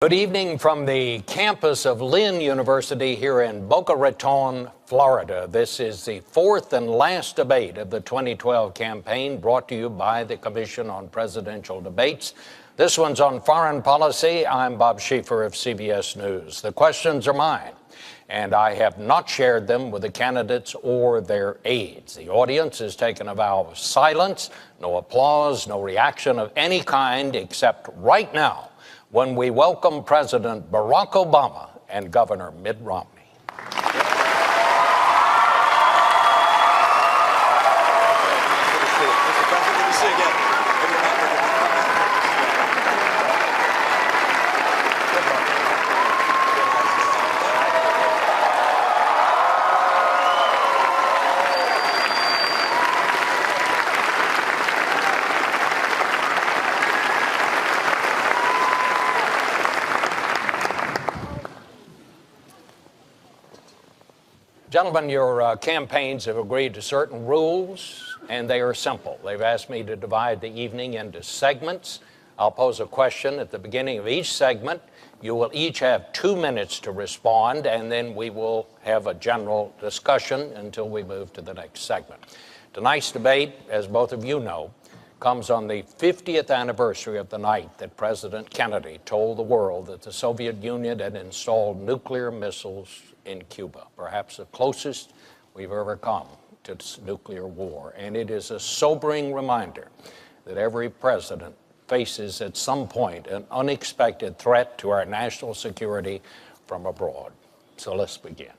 Good evening from the campus of Lynn University here in Boca Raton, Florida. This is the fourth and last debate of the 2012 campaign, brought to you by the Commission on Presidential Debates. This one's on foreign policy. I'm Bob Schieffer of CBS News. The questions are mine, and I have not shared them with the candidates or their aides. The audience has taken a vow of silence, no applause, no reaction of any kind, except right now, when we welcome President Barack Obama and Governor Mitt Romney. Gentlemen, your campaigns have agreed to certain rules, and they are simple. They've asked me to divide the evening into segments. I'll pose a question at the beginning of each segment. You will each have 2 minutes to respond, and then we will have a general discussion until we move to the next segment. Tonight's debate, as both of you know, comes on the 50th anniversary of the night that President Kennedy told the world that the Soviet Union had installed nuclear missiles in Cuba, perhaps the closest we've ever come to nuclear war. And it is a sobering reminder that every president faces at some point an unexpected threat to our national security from abroad. So let's begin.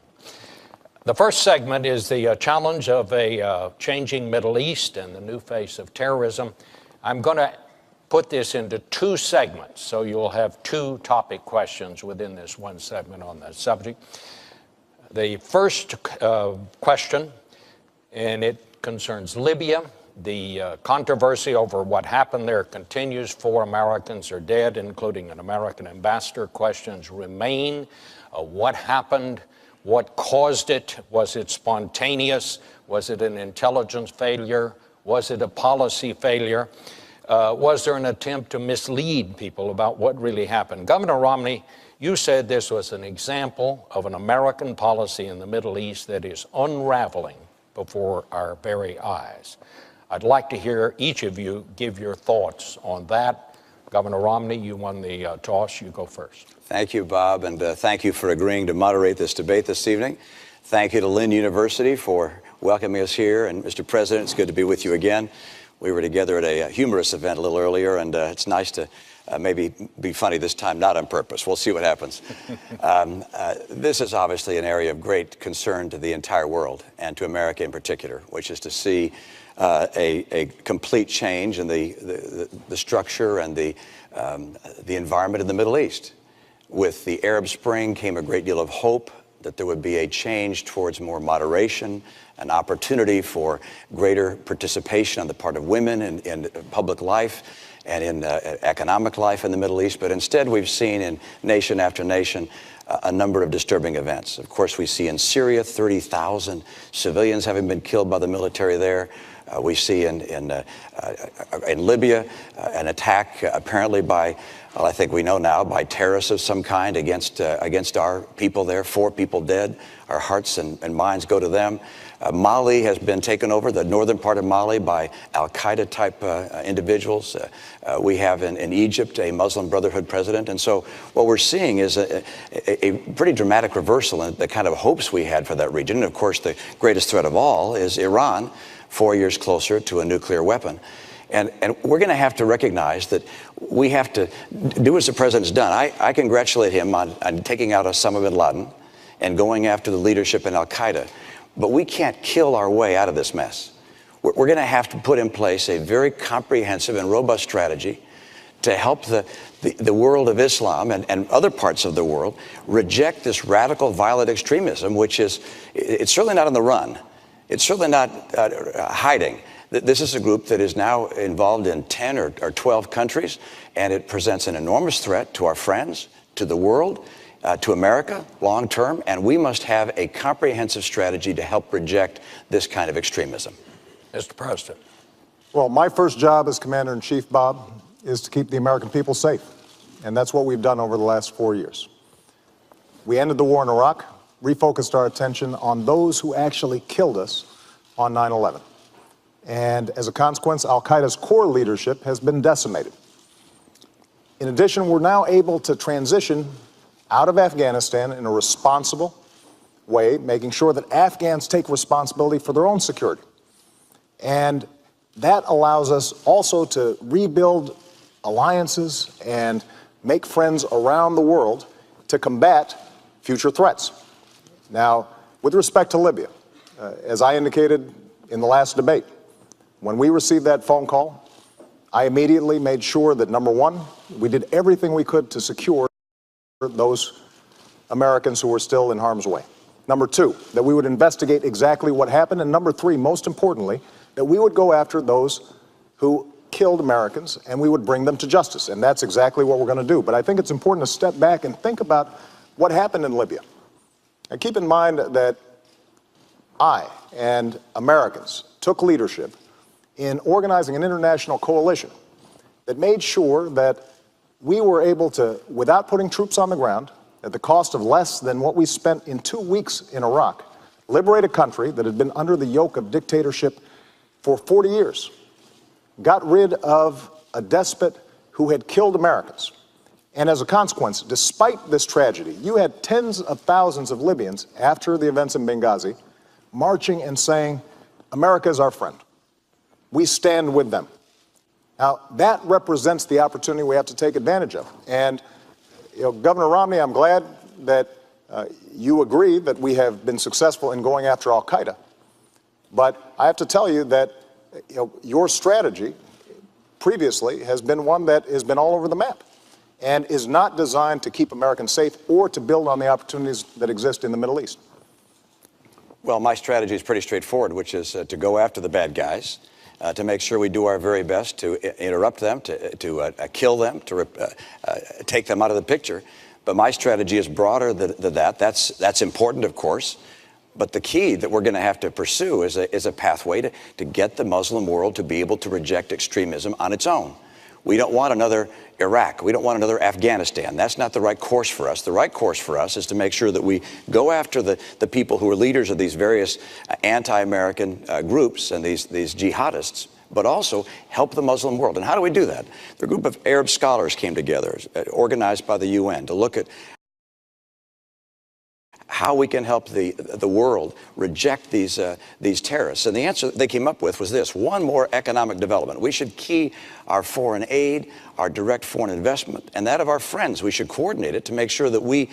The first segment is the challenge of a changing Middle East and the new face of terrorism. I'm going to put this into 2 segments, so you'll have 2 topic questions within this one segment on that subject. The first question, and it concerns Libya. The controversy over what happened there continues. 4 Americans are dead, including an American ambassador. Questions remain. What happened? What caused it? Was it spontaneous? Was it an intelligence failure? Was it a policy failure? Was there an attempt to mislead people about what really happened? Governor Romney, you said this was an example of an American policy in the Middle East that is unraveling before our very eyes. I'd like to hear each of you give your thoughts on that. Governor Romney, you won the toss. You go first. Thank you, Bob, and thank you for agreeing to moderate this debate this evening. Thank you to Lynn University for welcoming us here. And Mr. President, it's good to be with you again. We were together at a humorous event a little earlier, and it's nice to maybe be funny this time, not on purpose. We'll see what happens. This is obviously an area of great concern to the entire world and to America in particular, which is to see a complete change in the structure and the environment in the Middle East. With the Arab Spring came a great deal of hope that there would be a change towards more moderation, an opportunity for greater participation on the part of women in public life and in economic life in the Middle East. But instead, we've seen in nation after nation a number of disturbing events. Of course, we see in Syria 30,000 civilians having been killed by the military there. We see in Libya an attack apparently by, well, I think we know now, by terrorists of some kind against our people there. 4 people dead. Our hearts and minds go to them. Mali has been taken over, the northern part of Mali, by al-Qaeda type individuals. We have in Egypt a Muslim Brotherhood president. And so what we're seeing is a pretty dramatic reversal in the kind of hopes we had for that region. And of course, the greatest threat of all is Iran, 4 years closer to a nuclear weapon. And we're going to have to recognize that we have to do as the president's done. I congratulate him on taking out Osama bin Laden and going after the leadership in al-Qaeda. But we can't kill our way out of this mess. We're going to have to put in place a very comprehensive and robust strategy to help the world of Islam and other parts of the world reject this radical, violent extremism, which it's certainly not on the run. It's certainly not hiding. This is a group that is now involved in 10 or 12 countries, and it presents an enormous threat to our friends, to the world, to America long term, and we must have a comprehensive strategy to help reject this kind of extremism. Mr. President. Well, my first job as Commander-in-Chief, Bob, is to keep the American people safe. and that's what we've done over the last 4 years. We ended the war in Iraq, refocused our attention on those who actually killed us on 9/11. And as a consequence, al-Qaeda's core leadership has been decimated. In addition, we're now able to transition out of Afghanistan in a responsible way, making sure that Afghans take responsibility for their own security. And that allows us also to rebuild alliances and make friends around the world to combat future threats. Now, with respect to Libya, as I indicated in the last debate, when we received that phone call, I immediately made sure that, number one, we did everything we could to secure those Americans who were still in harm's way. Number two, that we would investigate exactly what happened. And number three, most importantly, that we would go after those who killed Americans and we would bring them to justice. And that's exactly what we're going to do. But I think it's important to step back and think about what happened in Libya. And keep in mind that I and Americans took leadership in organizing an international coalition that made sure that we were able to, without putting troops on the ground, at the cost of less than what we spent in 2 weeks in Iraq, liberate a country that had been under the yoke of dictatorship for 40 years, got rid of a despot who had killed Americans. And as a consequence, despite this tragedy, you had tens of thousands of Libyans after the events in Benghazi marching and saying, America is our friend. We stand with them. Now, that represents the opportunity we have to take advantage of. And, Governor Romney, I'm glad that you agree that we have been successful in going after al-Qaeda. But I have to tell you that your strategy previously has been one that has been all over the map and is not designed to keep Americans safe or to build on the opportunities that exist in the Middle East. Well, my strategy is pretty straightforward, which is to go after the bad guys, to make sure we do our very best to interrupt them, to kill them, to take them out of the picture. But my strategy is broader than that. That's important, of course. But the key that we're going to have to pursue is a pathway to get the Muslim world to be able to reject extremism on its own. We don't want another Iraq. We don't want another Afghanistan. That's not the right course for us. The right course for us is to make sure that we go after the people who are leaders of these various anti-American groups and these jihadists, but also help the Muslim world. And how do we do that? The group of Arab scholars came together, organized by the UN, to look at how we can help the world reject these terrorists. And the answer they came up with was this: one, more economic development. We should key our foreign aid, our direct foreign investment, and that of our friends. We should coordinate it to make sure that we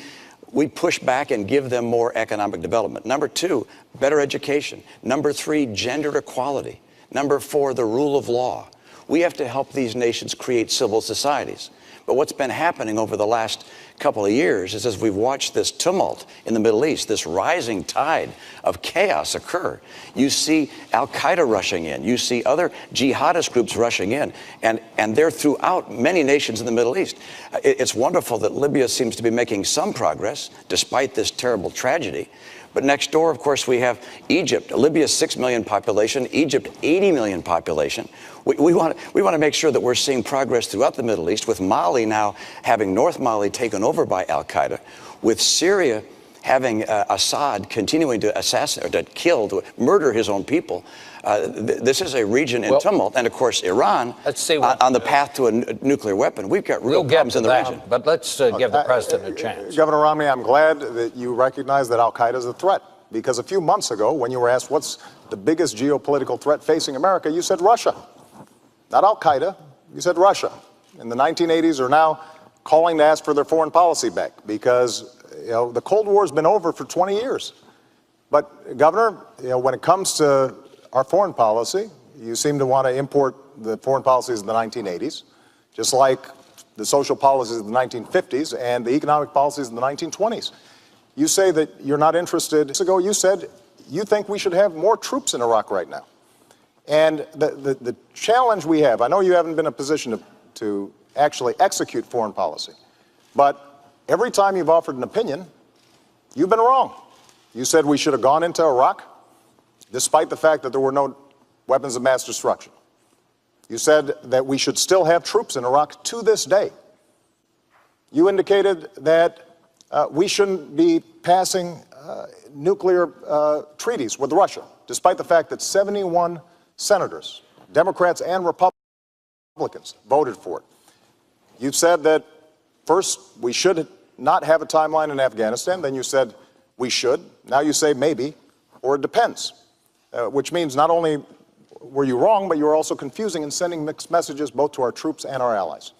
push back and give them more economic development. Number two, better education. Number three, gender equality. Number four, the rule of law. We have to help these nations create civil societies. But what's been happening over the last couple of years is, as we've watched this tumult in the Middle East, this rising tide of chaos occur, you see al-Qaeda rushing in, you see other jihadist groups rushing in, and they're throughout many nations in the Middle East. It's wonderful that Libya seems to be making some progress despite this terrible tragedy. But next door, of course, we have Egypt. Libya's 6 million population, Egypt 80 million population. We want to make sure that we're seeing progress throughout the Middle East, with Mali now having North Mali taken over by al-Qaeda, with Syria having Assad continuing to assassinate, or to kill, to murder his own people. This is a region in tumult, and of course Iran on the path to a nuclear weapon. We've got real problems in the region. But let's give the president a chance. Governor Romney, I'm glad that you recognize that al-Qaeda is a threat, because a few months ago, when you were asked what's the biggest geopolitical threat facing America, you said Russia. Not al-Qaeda, you said Russia. In the 1980s are now calling to ask for their foreign policy back, because the Cold War has been over for 20 years. But Governor, when it comes to our foreign policy, you seem to want to import the foreign policies of the 1980s, just like the social policies of the 1950s and the economic policies of the 1920s. You say that you're not interested. Years ago, you said you think we should have more troops in Iraq right now. And the challenge we have, I know you haven't been in a position to actually execute foreign policy, but every time you've offered an opinion, you've been wrong. You said we should have gone into Iraq, despite the fact that there were no weapons of mass destruction. You said that we should still have troops in Iraq to this day. You indicated that we shouldn't be passing nuclear treaties with Russia, despite the fact that 71 senators, Democrats and Republicans, voted for it. You said that first we should not have a timeline in Afghanistan. Then you said we should. Now you say maybe, or it depends, which means not only were you wrong, but you were also confusing and sending mixed messages both to our troops and our allies.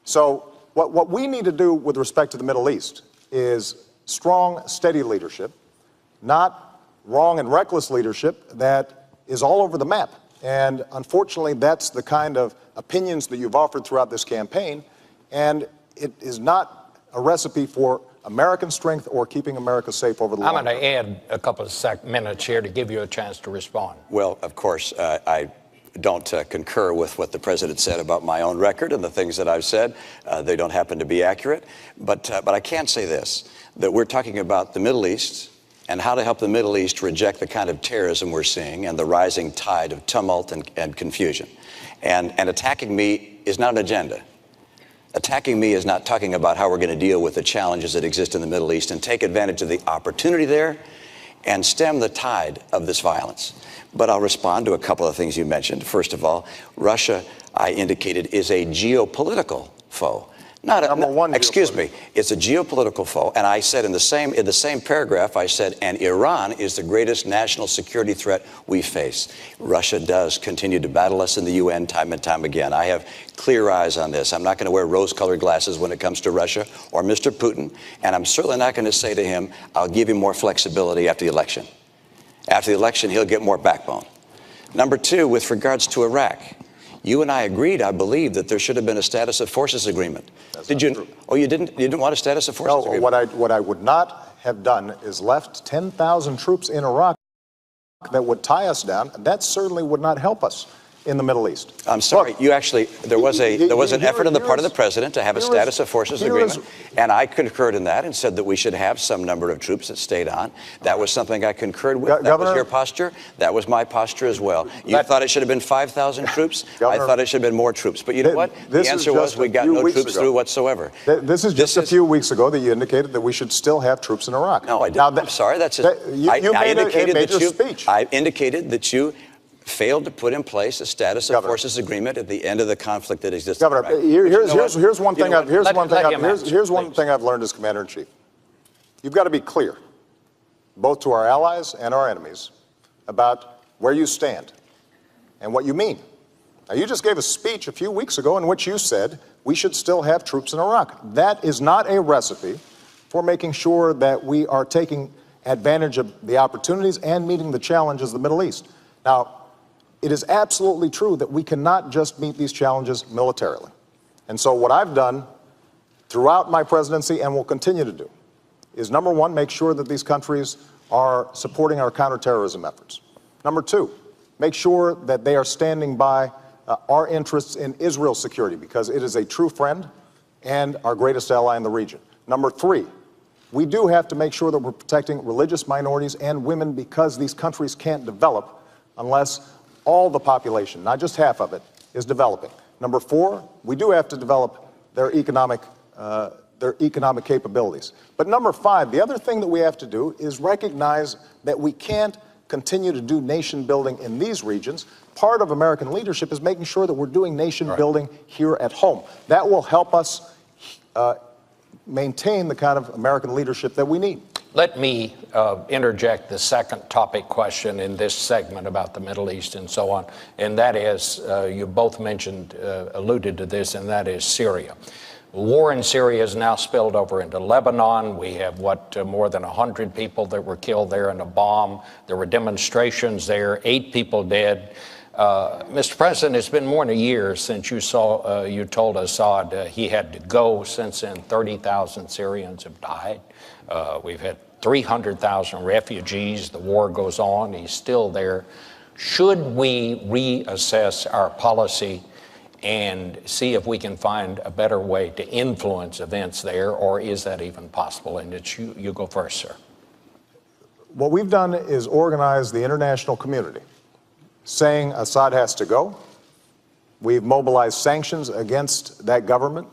So what we need to do with respect to the Middle East is strong, steady leadership, not wrong and reckless leadership that is all over the map. And unfortunately, that's the kind of opinions that you've offered throughout this campaign, and it is not a recipe for American strength or keeping America safe over the long term. I'm going to add a couple of minutes here to give you a chance to respond. Well, of course, I don't concur with what the president said about my own record and the things that I've said. They don't happen to be accurate. But I can say this, that we're talking about the Middle East and how to help the Middle East reject the kind of terrorism we're seeing and the rising tide of tumult and confusion. And attacking me is not an agenda. Attacking me is not talking about how we're going to deal with the challenges that exist in the Middle East and take advantage of the opportunity there and stem the tide of this violence. But I'll respond to a couple of things you mentioned. First of all, Russia, I indicated, is a geopolitical foe. Not a, Number one, excuse me, it's a geopolitical foe. And I said in the same paragraph, I said, and Iran is the greatest national security threat we face. Russia does continue to battle us in the UN time and time again. I have clear eyes on this. I'm not going to wear rose-colored glasses when it comes to Russia or Mr. Putin. And I'm certainly not going to say to him, I'll give him more flexibility after the election. After the election, he'll get more backbone. Number two, with regards to Iraq, you and I agreed, I believe, that there should have been a status of forces agreement. Did you? True. Oh, you didn't? You didn't want a status of forces agreement? No, what I would not have done is left 10,000 troops in Iraq that would tie us down. That certainly would not help us in the Middle East. I'm sorry. Look, you actually, there was an effort on the part of the president to have a status of forces agreement, and I concurred in that and said that we should have some number of troops that stayed on. That was something I concurred with. That was your posture. That was my posture as well. You thought it should have been 5,000 troops. I thought it should have been more troops. But you know what? The answer was we got no troops through whatsoever. This is just a few weeks ago that you indicated that we should still have troops in Iraq. No, I didn't. I'm sorry. That's just, you made a major speech. I indicated that you failed to put in place a status of forces agreement at the end of the conflict that exists. Governor, here's one thing I've learned as Commander-in-Chief. You've got to be clear, both to our allies and our enemies, about where you stand and what you mean. Now, you just gave a speech a few weeks ago in which you said we should still have troops in Iraq. That is not a recipe for making sure that we are taking advantage of the opportunities and meeting the challenges of the Middle East. Now, it is absolutely true that we cannot just meet these challenges militarily. And so what I've done throughout my presidency and will continue to do is, number one, make sure that these countries are supporting our counterterrorism efforts. Number two, make sure that they are standing by our interests in Israel's security, because it is a true friend and our greatest ally in the region. Number three, we do have to make sure that we're protecting religious minorities and women, because these countries can't develop unless all the population, not just half of it, is developing. Number four, we do have to develop their economic capabilities. But number five, the other thing that we have to do is recognize that we can't continue to do nation building in these regions. Part of American leadership is making sure that we're doing nation building here at home. That will help us maintain the kind of American leadership that we need. Let me interject the second topic question in this segment about the Middle East and so on, and that is, you both mentioned, alluded to this, and that is Syria. War in Syria has now spilled over into Lebanon. We have, more than 100 people that were killed there in a bomb. There were demonstrations there, 8 people dead. Mr. President, it's been more than a year since you told Assad he had to go. Since then, 30,000 Syrians have died. We've had 300,000 refugees. The war goes on. He's still there. Should we reassess our policy and see if we can find a better way to influence events there, or is that even possible? And it's you go first, sir. What we've done is organize the international community, saying Assad has to go. We've mobilized sanctions against that government.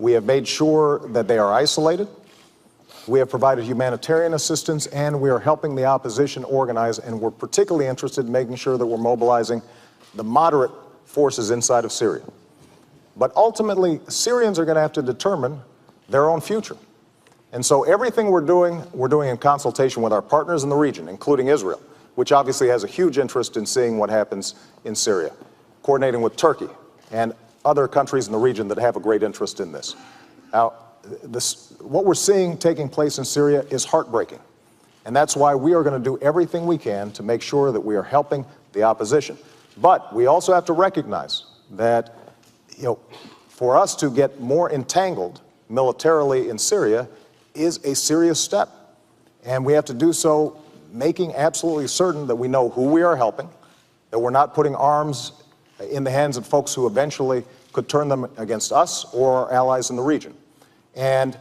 We have made sure that they are isolated. We have provided humanitarian assistance, and we are helping the opposition organize, and we're particularly interested in making sure that we're mobilizing the moderate forces inside of Syria. But ultimately, Syrians are going to have to determine their own future. And so everything we're doing in consultation with our partners in the region, including Israel, which obviously has a huge interest in seeing what happens in Syria, coordinating with Turkey and other countries in the region that have a great interest in this. Now, what we're seeing taking place in Syria is heartbreaking. And that's why we are going to do everything we can to make sure that we are helping the opposition. But we also have to recognize that, for us to get more entangled militarily in Syria is a serious step. And we have to do so making absolutely certain that we know who we are helping, that we're not putting arms in the hands of folks who eventually could turn them against us or our allies in the region. And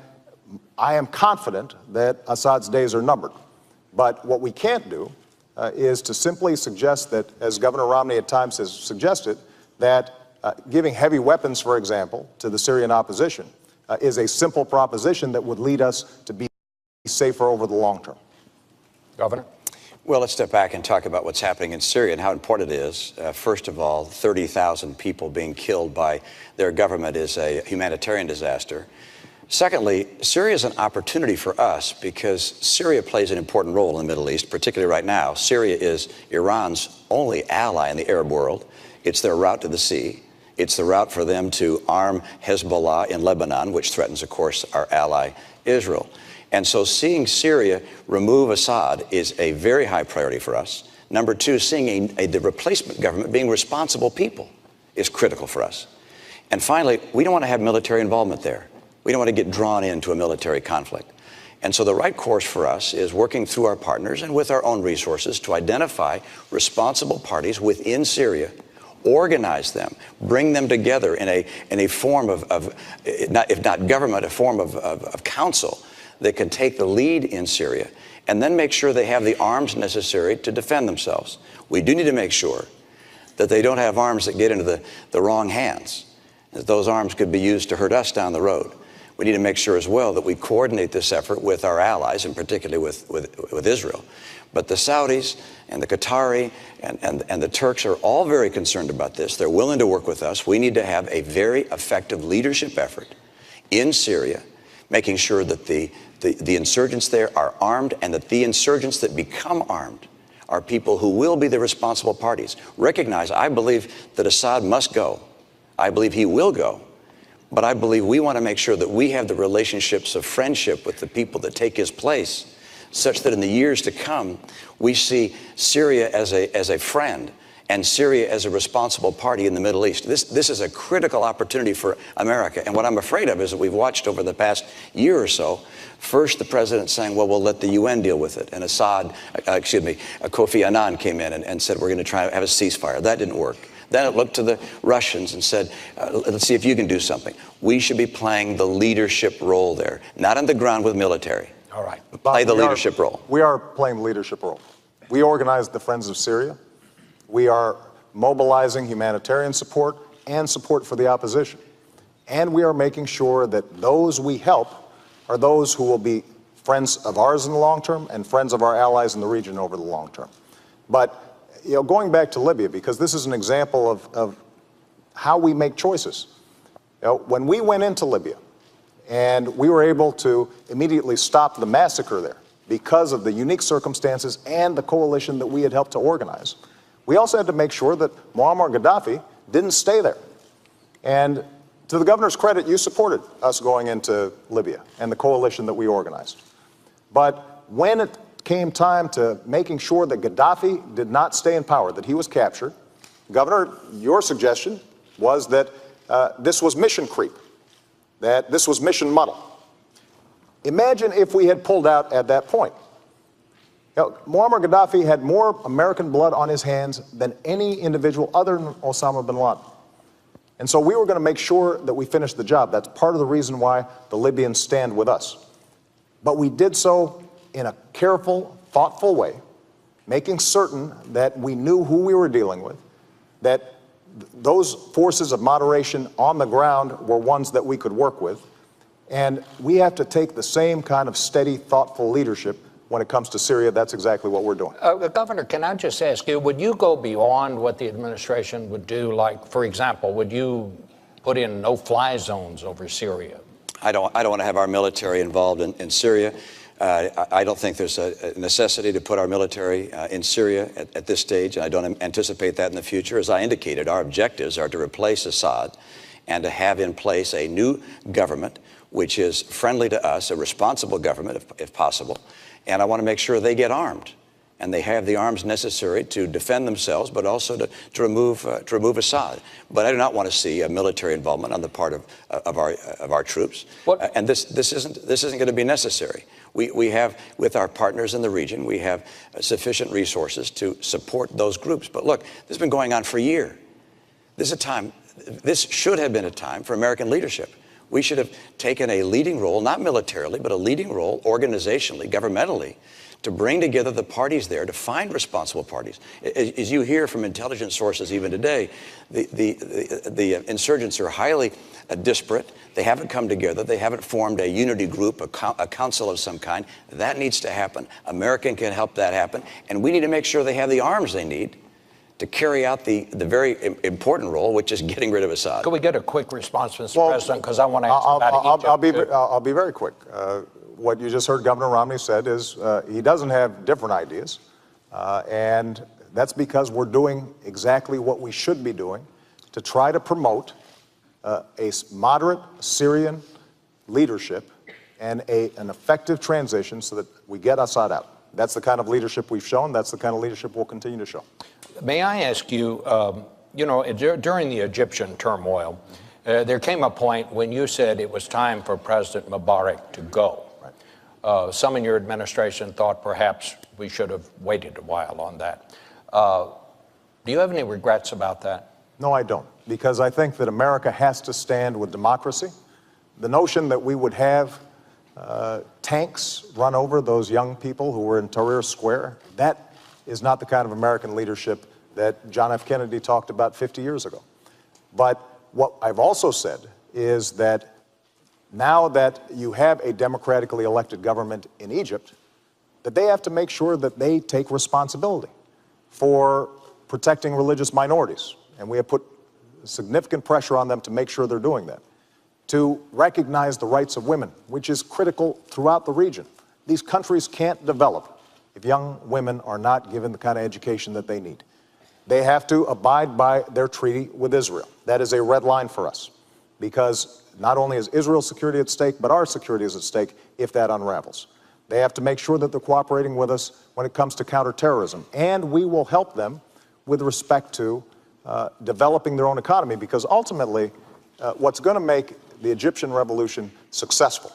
I am confident that Assad's days are numbered. But what we can't do is to simply suggest that, as Governor Romney at times has suggested, that giving heavy weapons, for example, to the Syrian opposition is a simple proposition that would lead us to be safer over the long term. Governor? Well, let's step back and talk about what's happening in Syria and how important it is. First of all, 30,000 people being killed by their government is a humanitarian disaster. Secondly, Syria is an opportunity for us because Syria plays an important role in the Middle East, particularly right now. Syria is Iran's only ally in the Arab world. It's their route to the sea. It's the route for them to arm Hezbollah in Lebanon, which threatens, of course, our ally Israel. And so seeing Syria remove Assad is a very high priority for us. Number two, seeing the replacement government being responsible people is critical for us. And finally, we don't want to have military involvement there. We don't want to get drawn into a military conflict. And so the right course for us is working through our partners and with our own resources to identify responsible parties within Syria, organize them, bring them together in a form of if not government, a form of council that can take the lead in Syria, and then make sure they have the arms necessary to defend themselves. We do need to make sure that they don't have arms that get into the wrong hands, that those arms could be used to hurt us down the road. We need to make sure as well that we coordinate this effort with our allies, and particularly with Israel. But the Saudis and the Qatari and the Turks are all very concerned about this. They're willing to work with us. We need to have a very effective leadership effort in Syria, making sure that the insurgents there are armed, and that the insurgents that become armed are people who will be the responsible parties. Recognize, I believe that Assad must go. I believe he will go. But I believe we want to make sure that we have the relationships of friendship with the people that take his place, such that in the years to come, we see Syria as a friend and Syria as a responsible party in the Middle East. This is a critical opportunity for America. And what I'm afraid of is that we've watched over the past year or so, first the president saying, well, we'll let the UN deal with it. And Kofi Annan came in and said, we're going to try to have a ceasefire. That didn't work. Then it looked to the Russians and said, let's see if you can do something. We should be playing the leadership role there, not on the ground with military. All right. But play the leadership role. We are playing the leadership role. We organized the Friends of Syria. We are mobilizing humanitarian support and support for the opposition. And we are making sure that those we help are those who will be friends of ours in the long term and friends of our allies in the region over the long term. But going back to Libya, because this is an example of how we make choices. When we went into Libya and we were able to immediately stop the massacre there because of the unique circumstances and the coalition that we had helped to organize, we also had to make sure that Muammar Gaddafi didn't stay there. And to the governor's credit, you supported us going into Libya and the coalition that we organized. But when it came time to making sure that Gaddafi did not stay in power, that he was captured, Governor, your suggestion was that this was mission creep, that this was mission muddle. Imagine if we had pulled out at that point. Muammar Gaddafi had more American blood on his hands than any individual other than Osama bin Laden. And so we were going to make sure that we finished the job. That's part of the reason why the Libyans stand with us. But we did so in a careful, thoughtful way, making certain that we knew who we were dealing with, that those forces of moderation on the ground were ones that we could work with, And we have to take the same kind of steady, thoughtful leadership when it comes to Syria. That's exactly what we're doing. Governor, can I just ask you, would you go beyond what the administration would do? Like, for example, would you put in no-fly zones over Syria? I don't want to have our military involved in Syria. I don't think there's a necessity to put our military in Syria at this stage, and I don't anticipate that in the future. As I indicated, our objectives are to replace Assad and to have in place a new government which is friendly to us, a responsible government, if possible. And I want to make sure they get armed and they have the arms necessary to defend themselves, but also to remove Assad. But I do not want to see a military involvement on the part of our troops. And this isn't going to be necessary. We have, with our partners in the region, we have sufficient resources to support those groups. But look, this has been going on for a year. This should have been a time for American leadership. We should have taken a leading role, not militarily, but a leading role organizationally, governmentally, to bring together the parties there, to find responsible parties. As you hear from intelligence sources even today, the insurgents are highly disparate. They haven't come together. They haven't formed a unity group, a council of some kind. That needs to happen. America can help that happen. And we need to make sure they have the arms they need to carry out the very important role, which is getting rid of Assad. Could we get a quick response, Mr. President? Because I want to ask about Egypt. I'll be very quick. What you just heard Governor Romney said is he doesn't have different ideas, and that's because we're doing exactly what we should be doing to try to promote a moderate Syrian leadership and an effective transition so that we get Assad out. That's the kind of leadership we've shown. That's the kind of leadership we'll continue to show. May I ask you, during the Egyptian turmoil, there came a point when you said it was time for President Mubarak to go. Right. Some in your administration thought perhaps we should have waited a while on that. Do you have any regrets about that? No, I don't, because I think that America has to stand with democracy. The notion that we would have tanks run over those young people who were in Tahrir Square, that is not the kind of American leadership that John F. Kennedy talked about 50 years ago. But what I've also said is that now that you have a democratically elected government in Egypt, that they have to make sure that they take responsibility for protecting religious minorities. And we have put significant pressure on them to make sure they're doing that. To recognize the rights of women, which is critical throughout the region. These countries can't develop if young women are not given the kind of education that they need. They have to abide by their treaty with Israel. That is a red line for us, because not only is Israel's security at stake, but our security is at stake if that unravels. They have to make sure that they're cooperating with us when it comes to counterterrorism, and we will help them with respect to developing their own economy, because ultimately what's going to make the Egyptian revolution successful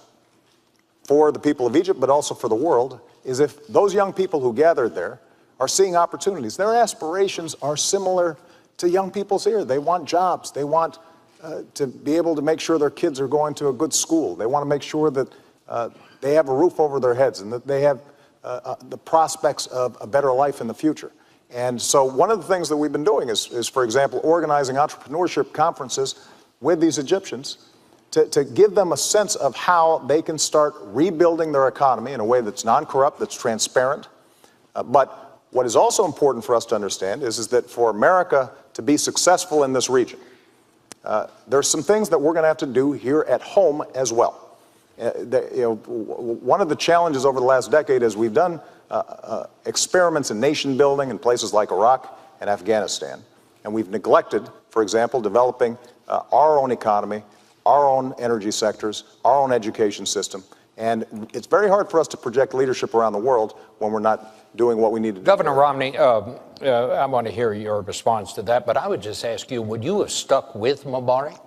for the people of Egypt, but also for the world, is if those young people who gathered there are seeing opportunities. Their aspirations are similar to young people's here. They want jobs. They want to be able to make sure their kids are going to a good school. They want to make sure that they have a roof over their heads and that they have the prospects of a better life in the future. And so one of the things that we've been doing is, for example, organizing entrepreneurship conferences with these Egyptians to give them a sense of how they can start rebuilding their economy in a way that's non-corrupt, that's transparent. But what is also important for us to understand is that for America to be successful in this region, there's some things that we're going to have to do here at home as well. One of the challenges over the last decade is we've done experiments in nation building in places like Iraq and Afghanistan. And we've neglected, for example, developing our own economy, our own energy sectors, our own education system. And it's very hard for us to project leadership around the world when we're not doing what we need to do. Governor Romney, I want to hear your response to that, but I would just ask you, would you have stuck with Mubarak?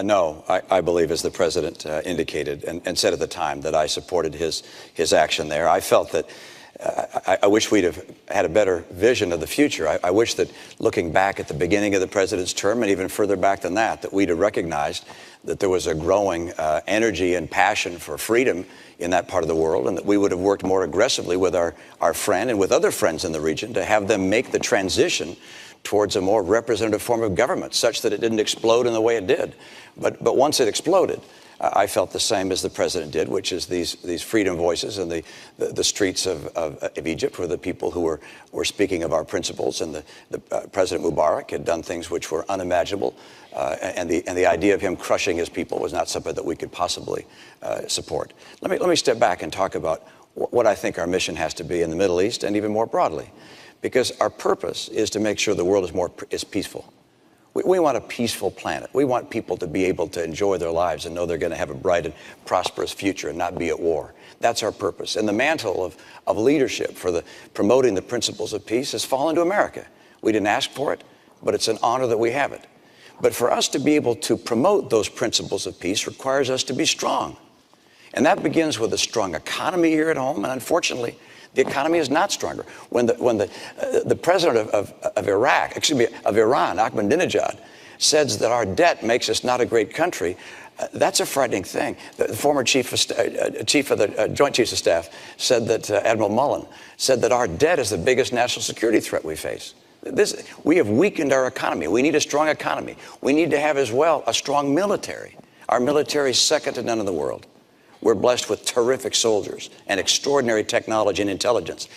No, I believe, as the president indicated and said at the time, that I supported his action there. I felt that I wish we'd have had a better vision of the future. I wish that looking back at the beginning of the president's term and even further back than that we'd have recognized that there was a growing energy and passion for freedom in that part of the world, and that we would have worked more aggressively with our friend and with other friends in the region to have them make the transition towards a more representative form of government, such that it didn't explode in the way it did. But once it exploded, I felt the same as the president did, which is these freedom voices in the streets of Egypt were the people who were speaking of our principles, and the President Mubarak had done things which were unimaginable, and the idea of him crushing his people was not something that we could possibly support. Let me step back and talk about what I think our mission has to be in the Middle East and even more broadly, because our purpose is to make sure the world is peaceful. We want a peaceful planet. We want people to be able to enjoy their lives and know they're going to have a bright and prosperous future and not be at war. That's our purpose. And the mantle of leadership for promoting the principles of peace has fallen to America. We didn't ask for it, but it's an honor that we have it. But for us to be able to promote those principles of peace requires us to be strong. And that begins with a strong economy here at home. And unfortunately, the economy is not stronger. When the president of Iran, Ahmadinejad, says that our debt makes us not a great country, that's a frightening thing. The former chief of the Joint Chiefs of Staff said that, Admiral Mullen, said that our debt is the biggest national security threat we face. We have weakened our economy. We need a strong economy. We need to have as well a strong military. Our military is second to none in the world. We're blessed with terrific soldiers and extraordinary technology and intelligence.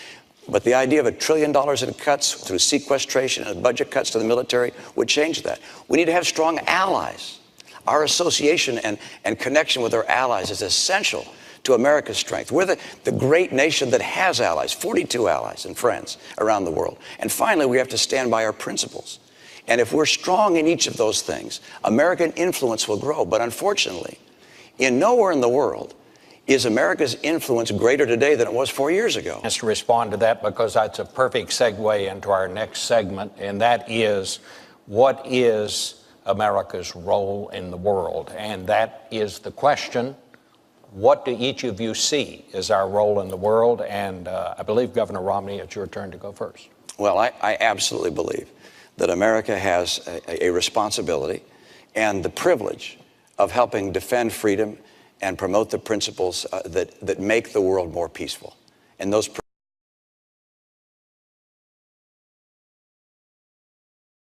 But the idea of $1 trillion in cuts through sequestration and budget cuts to the military would change that. We need to have strong allies. Our association and connection with our allies is essential to America's strength. We're the great nation that has allies, 42 allies and friends around the world. And finally, we have to stand by our principles. And if we're strong in each of those things, American influence will grow. But unfortunately, nowhere in the world is America's influence greater today than it was 4 years ago. Has to respond to that, because that's a perfect segue into our next segment, and that is, what is America's role in the world? And that is the question. What do each of you see as our role in the world? And I believe, Governor Romney, it's your turn to go first. Well, I absolutely believe that America has a responsibility and the privilege of helping defend freedom and promote the principles that make the world more peaceful. And those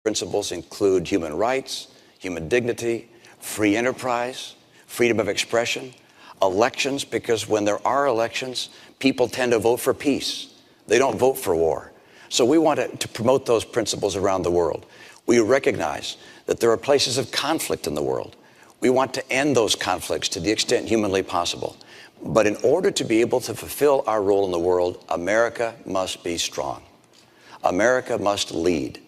principles include human rights, human dignity, free enterprise, freedom of expression, elections, because when there are elections, people tend to vote for peace. They don't vote for war. So we want to promote those principles around the world. We recognize that there are places of conflict in the world. We want to end those conflicts to the extent humanly possible. But in order to be able to fulfill our role in the world, America must be strong. America must lead.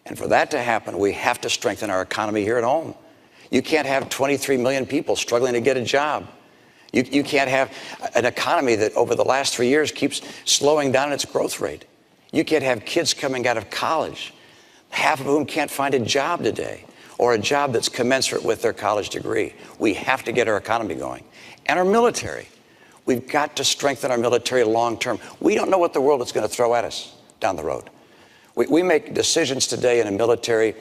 And for that to happen, we have to strengthen our economy here at home. You can't have 23 million people struggling to get a job. You can't have an economy that over the last 3 years keeps slowing down its growth rate. You can't have kids coming out of college, half of whom can't find a job today, or a job that's commensurate with their college degree. We have to get our economy going. And our military. We've got to strengthen our military long term. We don't know what the world is going to throw at us down the road. We make decisions today in a military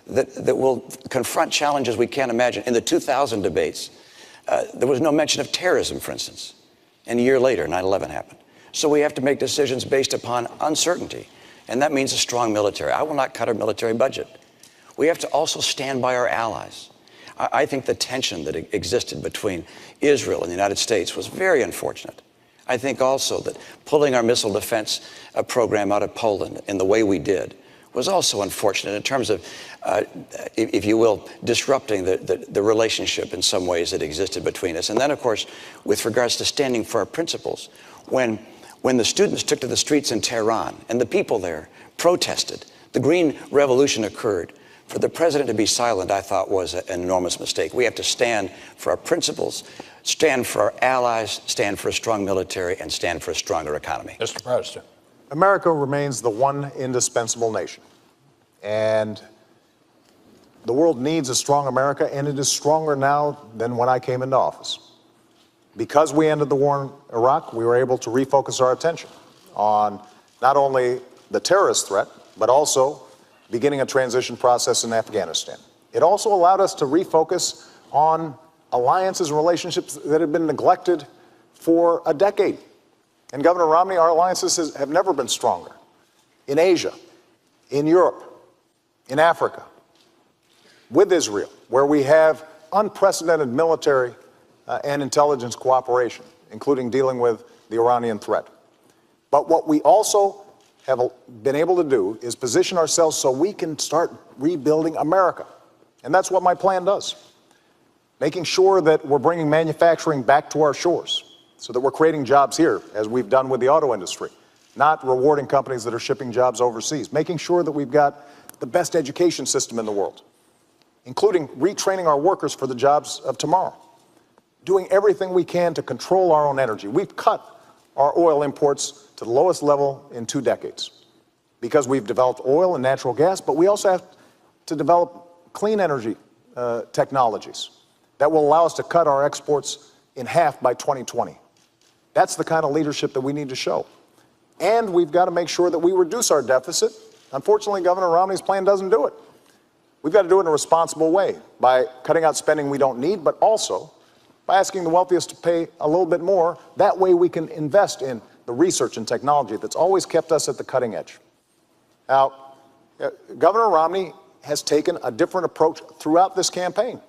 that will confront challenges we can't imagine. In the 2000 debates, there was no mention of terrorism, for instance. And a year later, 9/11 happened. So we have to make decisions based upon uncertainty. And that means a strong military. I will not cut our military budget. We have to also stand by our allies. I think the tension that existed between Israel and the United States was very unfortunate. I think also that pulling our missile defense program out of Poland in the way we did was also unfortunate in terms of, if you will, disrupting the relationship in some ways that existed between us. And then, of course, with regards to standing for our principles, when the students took to the streets in Tehran and the people there protested, the Green Revolution occurred. For the president to be silent, I thought, was an enormous mistake. We have to stand for our principles, stand for our allies, stand for a strong military, and stand for a stronger economy. Mr. President. America remains the one indispensable nation. And the world needs a strong America, and it is stronger now than when I came into office. Because we ended the war in Iraq, we were able to refocus our attention on not only the terrorist threat, but also beginning a transition process in Afghanistan. It also allowed us to refocus on alliances and relationships that had been neglected for a decade. And Governor Romney, our alliances have never been stronger. In Asia, in Europe, in Africa, with Israel, where we have unprecedented military and intelligence cooperation, including dealing with the Iranian threat. But what we also have been able to do is position ourselves so we can start rebuilding America. And that's what my plan does. Making sure that we're bringing manufacturing back to our shores so that we're creating jobs here, as we've done with the auto industry, not rewarding companies that are shipping jobs overseas. Making sure that we've got the best education system in the world, including retraining our workers for the jobs of tomorrow. Doing everything we can to control our own energy. We've cut our oil imports to the lowest level in 2 decades because we've developed oil and natural gas, but we also have to develop clean energy technologies that will allow us to cut our exports in half by 2020. That's the kind of leadership that we need to show. And we've got to make sure that we reduce our deficit. Unfortunately, Governor Romney's plan doesn't do it. We've got to do it in a responsible way by cutting out spending we don't need, but also by asking the wealthiest to pay a little bit more. That way we can invest in the research and technology that's always kept us at the cutting edge. Now, Governor Romney has taken a different approach throughout this campaign.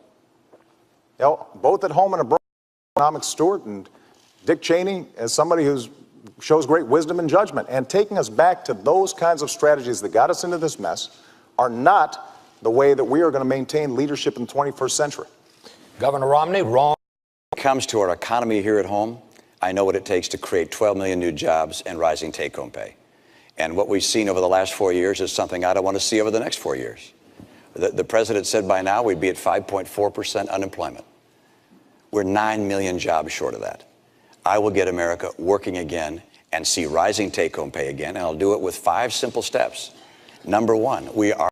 You know, both at home and abroad, economic steward, and Dick Cheney as somebody who shows great wisdom and judgment. And taking us back to those kinds of strategies that got us into this mess are not the way that we are going to maintain leadership in the 21st century. Governor Romney, wrong. When it comes to our economy here at home, I know what it takes to create 12 million new jobs and rising take-home pay. And what we've seen over the last 4 years is something I don't want to see over the next 4 years. The president said by now we'd be at 5.4% unemployment. We're 9 million jobs short of that. I will get America working again and see rising take-home pay again, and I'll do it with 5 simple steps. Number 1, we are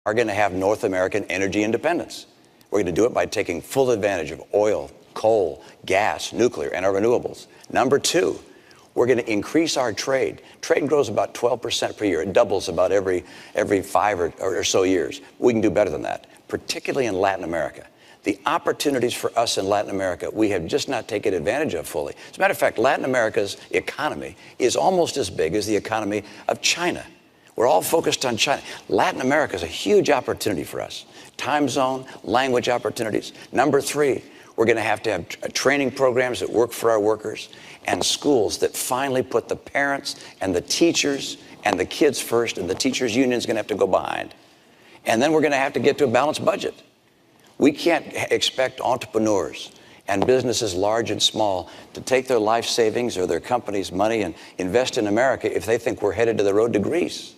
going to have North American energy independence. We're going to do it by taking full advantage of oil, coal, gas, nuclear, and our renewables. Number 2, we're going to increase our trade. Trade grows about 12% per year. It doubles about every 5 or so years. We can do better than that, particularly in Latin America. The opportunities for us in Latin America, we have just not taken advantage of fully. As a matter of fact, Latin America's economy is almost as big as the economy of China. We're all focused on China. Latin America is a huge opportunity for us. Time zone, language opportunities. Number 3, we're going to have training programs that work for our workers and schools that finally put the parents and the teachers and the kids first, and the teachers' union is going to have to go behind. And then we're going to have to get to a balanced budget. We can't expect entrepreneurs and businesses large and small to take their life savings or their company's money and invest in America if they think we're headed to the road to Greece.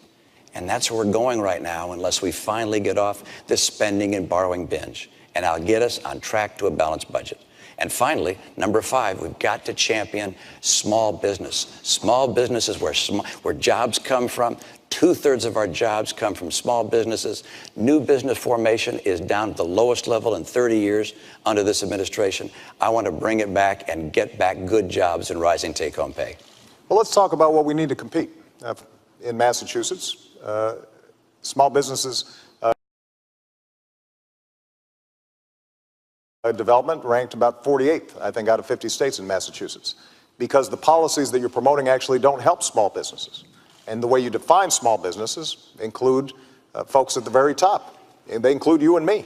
And that's where we're going right now unless we finally get off this spending and borrowing binge. And I'll get us on track to a balanced budget. And finally, number 5, we've got to champion small business. Small business is where jobs come from. 2/3 of our jobs come from small businesses. New business formation is down at the lowest level in 30 years under this administration. I want to bring it back and get back good jobs and rising take-home pay. Well, let's talk about what we need to compete. In Massachusetts, small businesses development ranked about 48th, I think, out of 50 states in Massachusetts, because the policies that you're promoting actually don't help small businesses. And the way you define small businesses include folks at the very top. And they include you and me.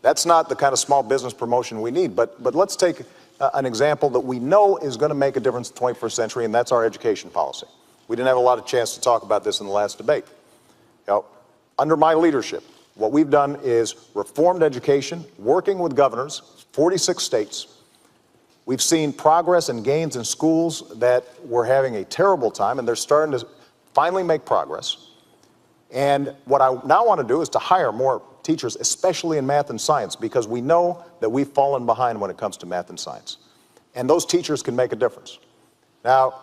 That's not the kind of small business promotion we need. But let's take an example that we know is going to make a difference in the 21st century, and that's our education policy. We didn't have a lot of chance to talk about this in the last debate. You know, under my leadership, what we've done is reformed education, working with governors, 46 states. We've seen progress and gains in schools that were having a terrible time, and they're starting to finally make progress. And what I now want to do is to hire more teachers, especially in math and science, because we know that we've fallen behind when it comes to math and science. And those teachers can make a difference. Now,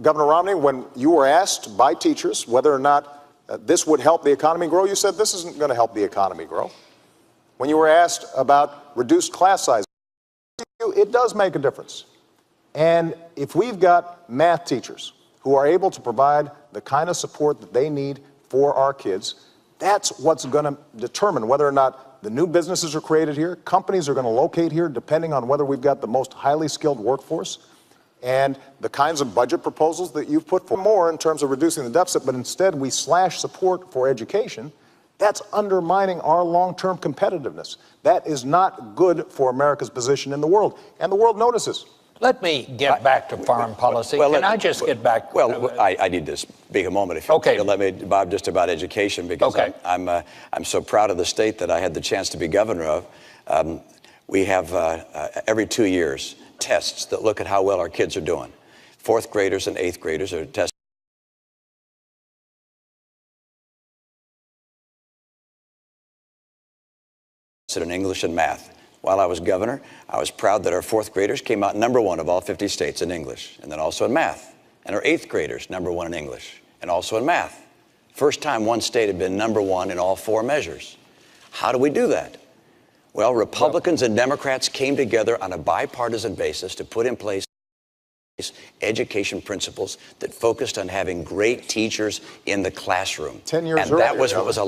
Governor Romney, when you were asked by teachers whether or not this would help the economy grow, you said this isn't going to help the economy grow. When you were asked about reduced class size, it does make a difference. And if we've got math teachers who are able to provide the kind of support that they need for our kids, that's what's going to determine whether or not the new businesses are created here, companies are going to locate here, depending on whether we've got the most highly skilled workforce. and the kinds of budget proposals that you've put forward more in terms of reducing the deficit, but instead we slash support for education, that's undermining our long-term competitiveness. That is not good for America's position in the world, and the world notices. Let me get back to foreign policy. Can I just get back? Well, I need to speak a moment, if you let me, Bob, just about education, because I'm so proud of the state that I had the chance to be governor of. We have every 2 years tests that look at how well our kids are doing. Fourth graders and eighth graders are tested in English and math. While I was governor, I was proud that our fourth graders came out #1 of all 50 states in English, and then also in math. And our eighth graders, #1 in English, and also in math. First time one state had been #1 in all 4 measures. How do we do that? Well, Republicans and Democrats came together on a bipartisan basis to put in place education principles that focused on having great teachers in the classroom. 10 years and earlier,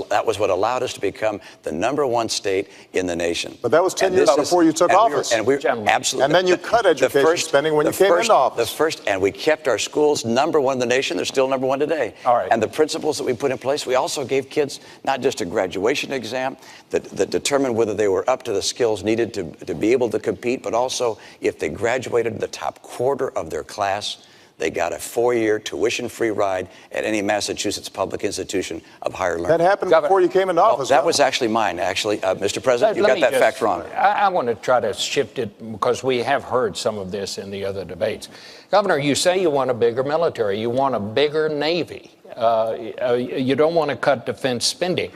that was what allowed us to become the #1 state in the nation. But that was 10 years before you took office. Absolutely. And then you cut education spending when you came into office. And we kept our schools #1 in the nation. They're still #1 today. All right. And the principles that we put in place, we also gave kids not just a graduation exam that determined whether they were up to the skills needed to be able to compete, but also if they graduated the top quarter of their class, they got a 4-year tuition-free ride at any Massachusetts public institution of higher learning. That happened before you came into office. That was actually mine, Mr. President. You got that fact wrong. I want to try to shift it because we have heard some of this in the other debates. Governor, you say you want a bigger military. You want a bigger Navy. You don't want to cut defense spending.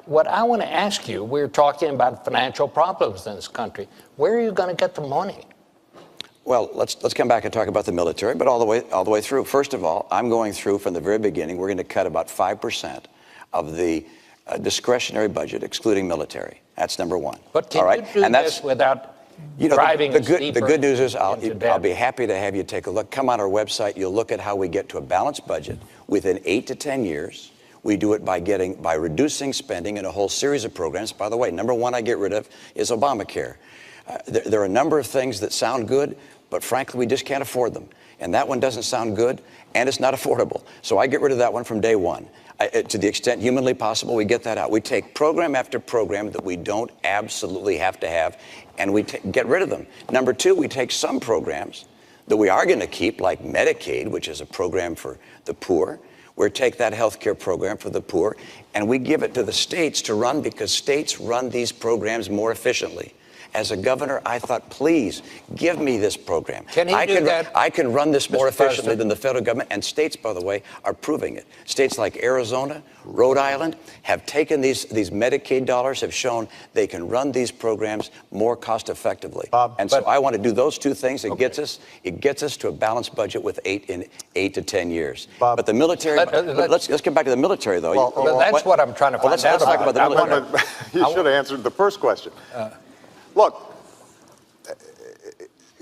What I want to ask you, we're talking about financial problems in this country. Where are you going to get the money? Well, let's come back and talk about the military, but all the way through. First of all, I'm going through from the very beginning. We're going to cut about 5% of the discretionary budget, excluding military. That's #1. But can you do this without driving us deeper? The good news is I'll be happy to have you take a look. Come on our website. You'll look at how we get to a balanced budget within 8 to 10 years. We do it by reducing spending in a whole series of programs. By the way, #1 I get rid of is Obamacare. There are a number of things that sound good, but frankly, we just can't afford them. And that one doesn't sound good, and it's not affordable. So I get rid of that one from day one. To the extent humanly possible, we get that out. We take program after program that we don't absolutely have to have, and we get rid of them. #2, we take some programs that we are going to keep, like Medicaid, which is a program for the poor. We take that health care program for the poor, and we give it to the states to run because states run these programs more efficiently. As a governor, I thought, please, give me this program. Can he do that? I can run this more efficiently than the federal government, and states, by the way, are proving it. States like Arizona, Rhode Island have taken these Medicaid dollars, have shown they can run these programs more cost effectively. So I want to do those two things. It gets us to a balanced budget with 8 to 10 years. But the military, let's get back to the military, though. Well, that's what I'm trying to find out. Let's talk about the military. You should have answered the first question. Look,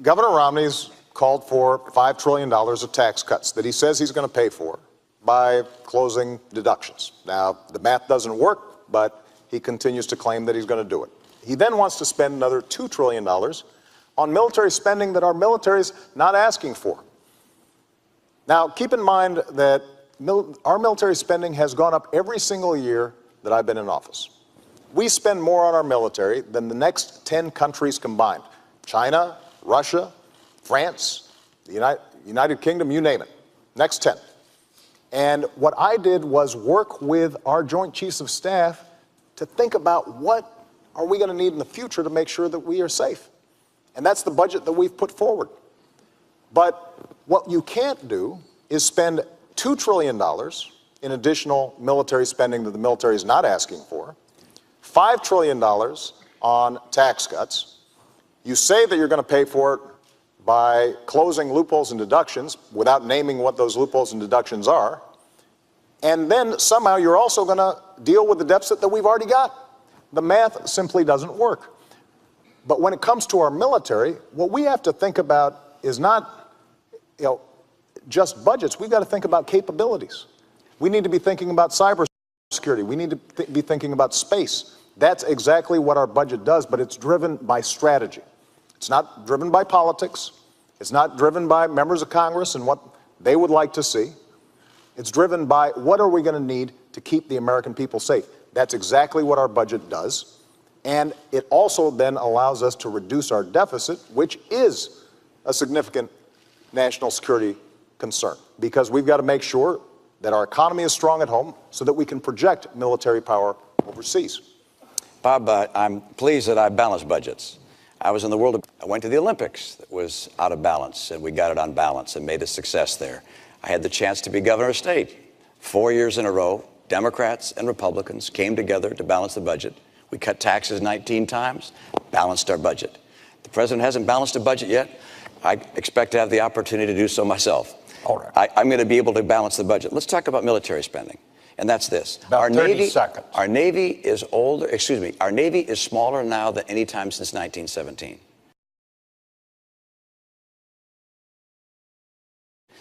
Governor Romney's called for $5 trillion of tax cuts that he says he's going to pay for by closing deductions. Now, the math doesn't work, but he continues to claim that he's going to do it. He then wants to spend another $2 trillion on military spending that our military's not asking for. Now, keep in mind that our military spending has gone up every single year that I've been in office. We spend more on our military than the next 10 countries combined. China, Russia, France, the United Kingdom, you name it. Next 10. And what I did was work with our Joint Chiefs of Staff to think about what are we going to need in the future to make sure that we are safe. And that's the budget that we've put forward. But what you can't do is spend $2 trillion in additional military spending that the military is not asking for, $5 trillion on tax cuts. You say that you're going to pay for it by closing loopholes and deductions without naming what those loopholes and deductions are. And then somehow you're also going to deal with the deficit that we've already got. The math simply doesn't work. But when it comes to our military, what we have to think about is not, just budgets. We've got to think about capabilities. We need to be thinking about cybersecurity. We need to be thinking about space. That's exactly what our budget does, but it's driven by strategy. It's not driven by politics. It's not driven by members of Congress and what they would like to see. It's driven by what are we going to need to keep the American people safe. That's exactly what our budget does. And it also then allows us to reduce our deficit, which is a significant national security concern, because we've got to make sure that our economy is strong at home so that we can project military power overseas. Bob, I'm pleased that I balanced budgets. I was in the world. I went to the Olympics that was out of balance, and we got it on balance and made a success there. I had the chance to be governor of state 4 years in a row. Democrats and Republicans came together to balance the budget. We cut taxes 19 times, balanced our budget. The president hasn't balanced a budget yet. I expect to have the opportunity to do so myself. All right. I'm going to be able to balance the budget. Let's talk about military spending. And that's this. About 30 seconds. Our Navy is older, our Navy is smaller now than any time since 1917.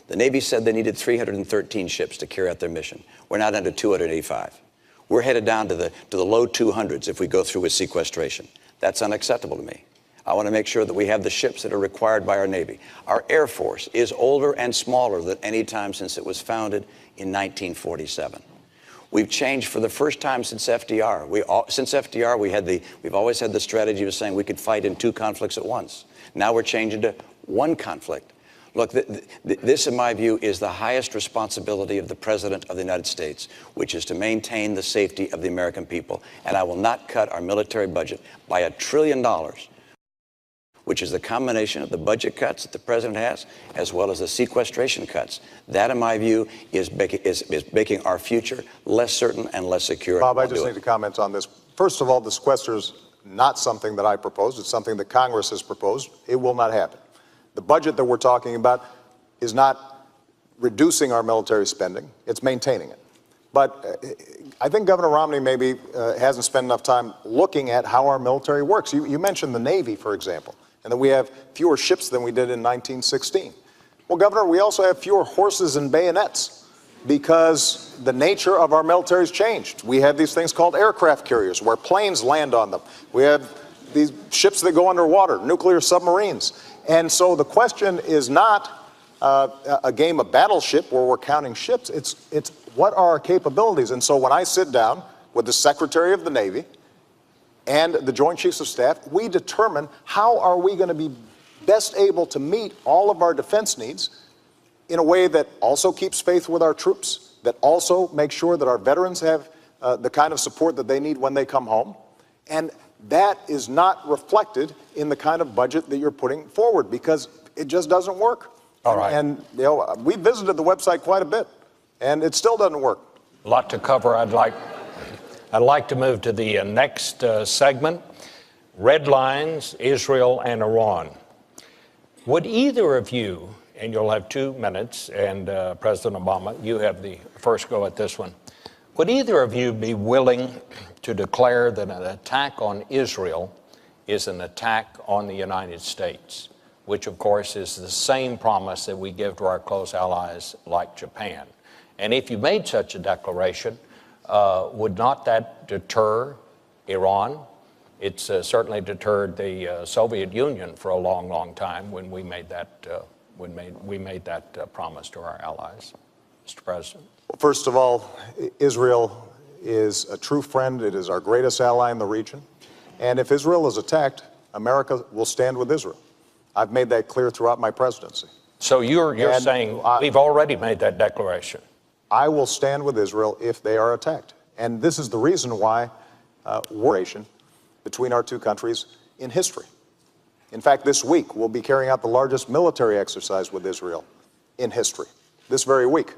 The Navy said they needed 313 ships to carry out their mission. We're now down to 285. We're headed down to the low 200s if we go through with sequestration. That's unacceptable to me. I want to make sure that we have the ships that are required by our Navy. Our Air Force is older and smaller than any time since it was founded in 1947. We've changed for the first time since FDR. Since FDR, we've always had the strategy of saying we could fight in 2 conflicts at once. Now we're changing to 1 conflict. Look, this, in my view, is the highest responsibility of the President of the United States, which is to maintain the safety of the American people. And I will not cut our military budget by $1 trillion, which is the combination of the budget cuts that the President has, as well as the sequestration cuts. That, in my view, is making our future less certain and less secure. Bob, I just need to comment on this. First of all, the sequester is not something that I proposed. It's something that Congress has proposed. It will not happen. The budget that we're talking about is not reducing our military spending. It's maintaining it. But I think Governor Romney maybe hasn't spent enough time looking at how our military works. You mentioned the Navy, for example, and that we have fewer ships than we did in 1916. Well, Governor, we also have fewer horses and bayonets because the nature of our military has changed. We have these things called aircraft carriers where planes land on them. We have these ships that go underwater, nuclear submarines. And so the question is not a game of battleship where we're counting ships. It's what are our capabilities? And so when I sit down with the Secretary of the Navy and the Joint Chiefs of Staff, we determine how are we going to be best able to meet all of our defense needs in a way that also keeps faith with our troops, that also makes sure that our veterans have the kind of support that they need when they come home. And that is not reflected in the kind of budget that you're putting forward because it just doesn't work. All right. And you know, we visited the website quite a bit, and it still doesn't work. A lot to cover. I'd like to move to the next segment, red lines, Israel and Iran. Would either of you, and you'll have 2 minutes, and President Obama, you have the first go at this one. Would either of you be willing to declare that an attack on Israel is an attack on the United States, which of course is the same promise that we give to our close allies like Japan? And if you made such a declaration, would not that deter Iran? It's certainly deterred the Soviet Union for a long, long time when we made that promise to our allies. Mr. President. Well, first of all, Israel is a true friend. It is our greatest ally in the region. And if Israel is attacked, America will stand with Israel. I've made that clear throughout my presidency. So you're saying we've already made that declaration? I will stand with Israel if they are attacked. And this is the reason why war between our 2 countries in history. In fact, this week we'll be carrying out the largest military exercise with Israel in history, this very week.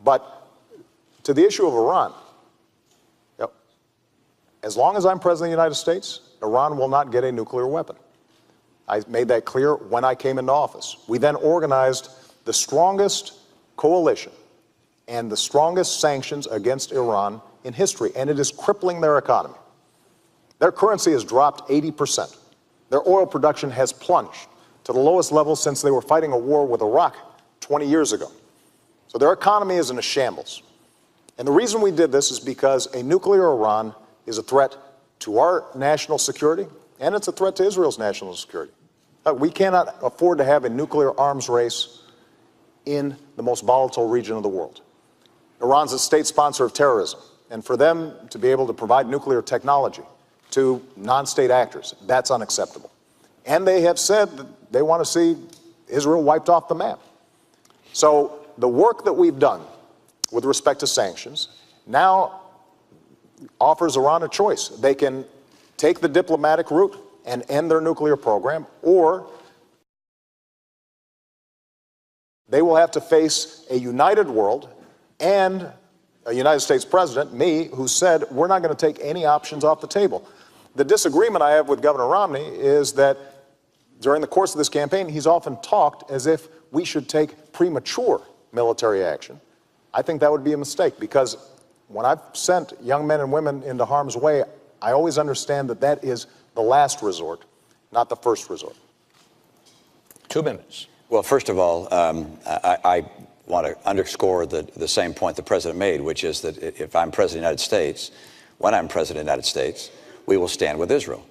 But to the issue of Iran, as long as I'm President of the United States, Iran will not get a nuclear weapon. I made that clear when I came into office. We then organized the strongest coalition and the strongest sanctions against Iran in history, and it is crippling their economy. Their currency has dropped 80%. Their oil production has plunged to the lowest level since they were fighting a war with Iraq 20 years ago. So their economy is in a shambles. And the reason we did this is because a nuclear Iran is a threat to our national security, and it's a threat to Israel's national security. We cannot afford to have a nuclear arms race in the most volatile region of the world. Iran's a state sponsor of terrorism, and for them to be able to provide nuclear technology to non-state actors, that's unacceptable. And they have said that they want to see Israel wiped off the map. So the work that we've done with respect to sanctions now offers Iran a choice. They can take the diplomatic route and end their nuclear program, or they will have to face a united world and a United States president, me, who said we're not going to take any options off the table. The disagreement I have with Governor Romney is that during the course of this campaign, he's often talked as if we should take premature military action. I think that would be a mistake, because when I've sent young men and women into harm's way, I always understand that that is the last resort, not the first resort. 2 minutes. Well, first of all, I want to underscore the same point the president made, which is that if I'm president of the United States, when I'm president of the United States, we will stand with Israel.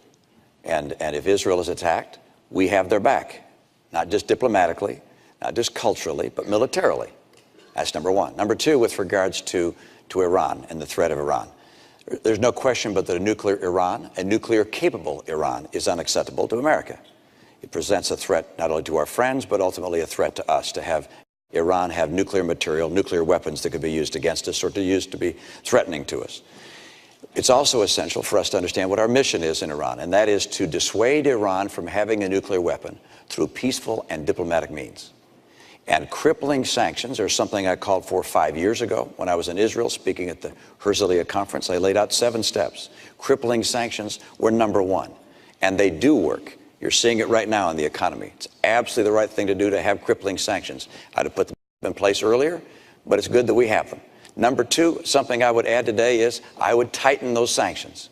And if Israel is attacked, we have their back, not just diplomatically, not just culturally, but militarily. That's number one. Number two, with regards to Iran and the threat of Iran. There's no question but that a nuclear Iran, a nuclear-capable Iran, is unacceptable to America. It presents a threat not only to our friends, but ultimately a threat to us, to have Iran have nuclear material, nuclear weapons that could be used against us or to be threatening to us. It's also essential for us to understand what our mission is in Iran, and that is to dissuade Iran from having a nuclear weapon through peaceful and diplomatic means. And crippling sanctions are something I called for 5 years ago when I was in Israel speaking at the Herzliya conference. I laid out 7 steps. Crippling sanctions were number one, and they do work. You're seeing it right now in the economy. It's absolutely the right thing to do to have crippling sanctions. I'd have put them in place earlier, but it's good that we have them. Number two, something I would add today is I would tighten those sanctions.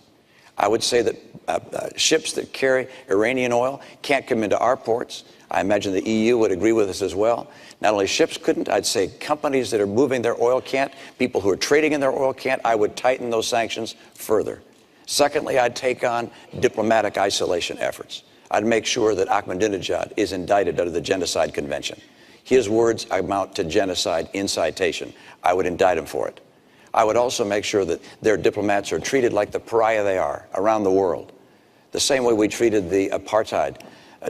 I would say that ships that carry Iranian oil can't come into our ports. I imagine the EU would agree with us as well. Not only ships couldn't, I'd say companies that are moving their oil can't, people who are trading in their oil can't. I would tighten those sanctions further. Secondly, I'd take on diplomatic isolation efforts. I'd make sure that Ahmadinejad is indicted under the Genocide Convention. His words amount to genocide incitation. I would indict him for it. I would also make sure that their diplomats are treated like the pariah they are around the world, the same way we treated the apartheid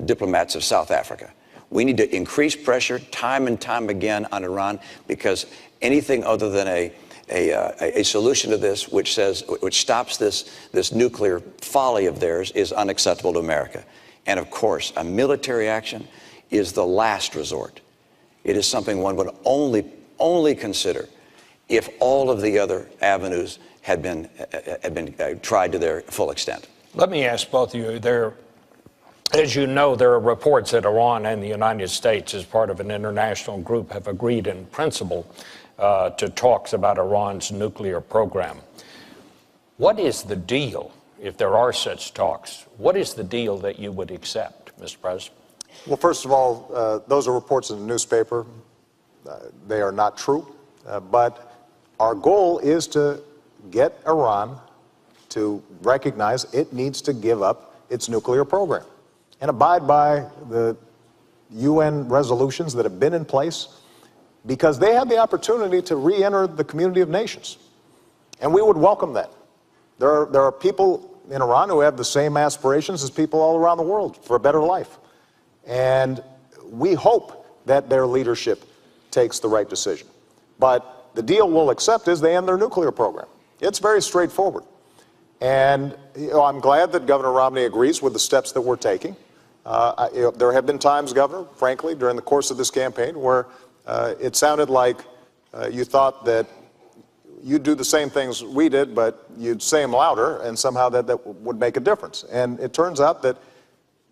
diplomats of South Africa. We need to increase pressure time and time again on Iran, because anything other than a solution to this which stops this nuclear folly of theirs is unacceptable to America. And of course, a military action is the last resort. It is something one would only consider if all of the other avenues had been tried to their full extent. Let me ask both of you. As you know, there are reports that Iran and the United States, as part of an international group, have agreed in principle to talks about Iran's nuclear program. What is the deal, if there are such talks? What is the deal that you would accept, Mr. President? Well, first of all, those are reports in the newspaper. They are not true. But our goal is to get Iran to recognize it needs to give up its nuclear program and abide by the UN resolutions that have been in place, because they have the opportunity to re-enter the community of nations. And we would welcome that. There are people in Iran who have the same aspirations as people all around the world for a better life. And we hope that their leadership takes the right decision. But the deal we'll accept is they end their nuclear program. It's very straightforward. And I'm glad that Governor Romney agrees with the steps that we're taking. There have been times, Governor, frankly, during the course of this campaign where it sounded like you thought that you'd do the same things we did, but you'd say them louder, and somehow that would make a difference. And it turns out that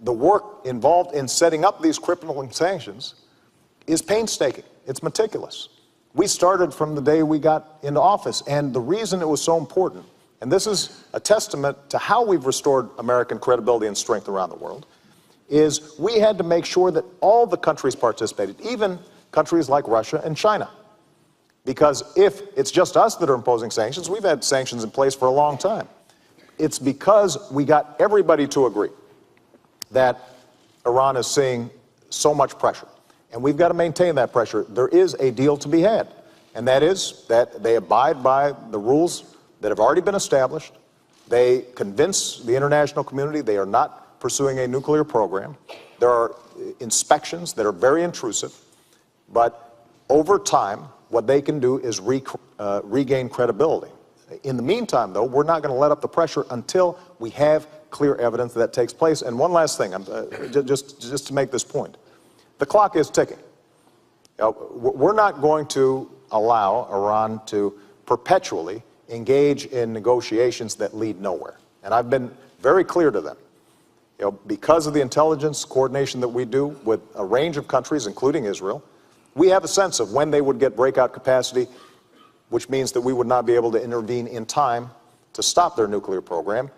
the work involved in setting up these crippling sanctions is painstaking. It's meticulous. We started from the day we got into office, and the reason it was so important, and this is a testament to how we've restored American credibility and strength around the world, is we had to make sure that all the countries participated, even countries like Russia and China. Because if it's just us that are imposing sanctions, we've had sanctions in place for a long time. It's because we got everybody to agree that Iran is seeing so much pressure. And we've got to maintain that pressure. There is a deal to be had, and that is that they abide by the rules that have already been established. They convince the international community they are not pursuing a nuclear program. There are inspections that are very intrusive, but over time, what they can do is regain credibility. In the meantime, though, we're not going to let up the pressure until we have clear evidence that takes place. And one last thing, just to make this point. The clock is ticking. We're not going to allow Iran to perpetually engage in negotiations that lead nowhere. And I've been very clear to them. Because of the intelligence coordination that we do with a range of countries, including Israel, we have a sense of when they would get breakout capacity, which means that we would not be able to intervene in time to stop their nuclear program.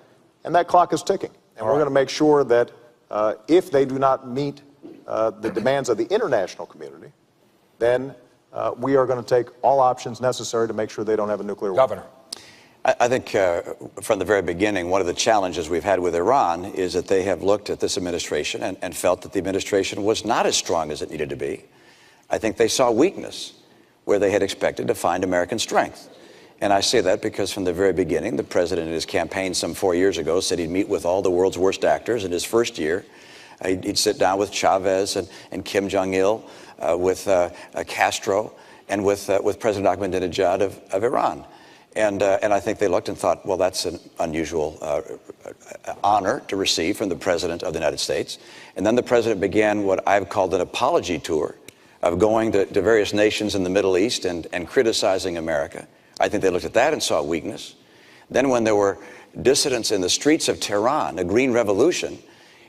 And that clock is ticking. And we're going to make sure that if they do not meet the demands of the international community, then we are going to take all options necessary to make sure they don't have a nuclear weapon. Governor. I think from the very beginning, one of the challenges we've had with Iran is that they have looked at this administration and felt that the administration was not as strong as it needed to be. I think they saw weakness where they had expected to find American strength. And I say that because from the very beginning, the president in his campaign some 4 years ago said he'd meet with all the world's worst actors in his first year. He'd sit down with Chavez and Kim Jong-il, with Castro, and with President Ahmadinejad of Iran. And I think they looked and thought, well, that's an unusual honor to receive from the President of the United States. And then the President began what I've called an apology tour of going to various nations in the Middle East and criticizing America. I think they looked at that and saw weakness. Then when there were dissidents in the streets of Tehran, a green revolution,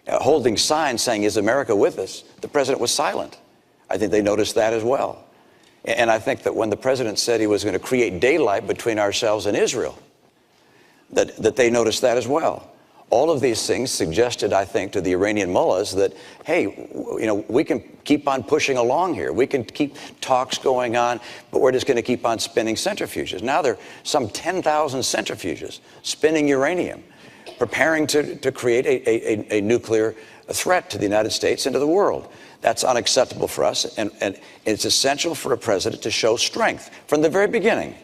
holding signs saying, "Is America with us?" the President was silent. I think they noticed that as well. And I think that when the President said he was going to create daylight between ourselves and Israel, that they noticed that as well. All of these things suggested, I think, to the Iranian mullahs that, hey, we can keep on pushing along here. We can keep talks going on, but we're just going to keep on spinning centrifuges. Now there are some 10,000 centrifuges spinning uranium, preparing to create a nuclear threat to the United States and to the world. That's unacceptable for us, and it's essential for a president to show strength from the very beginning,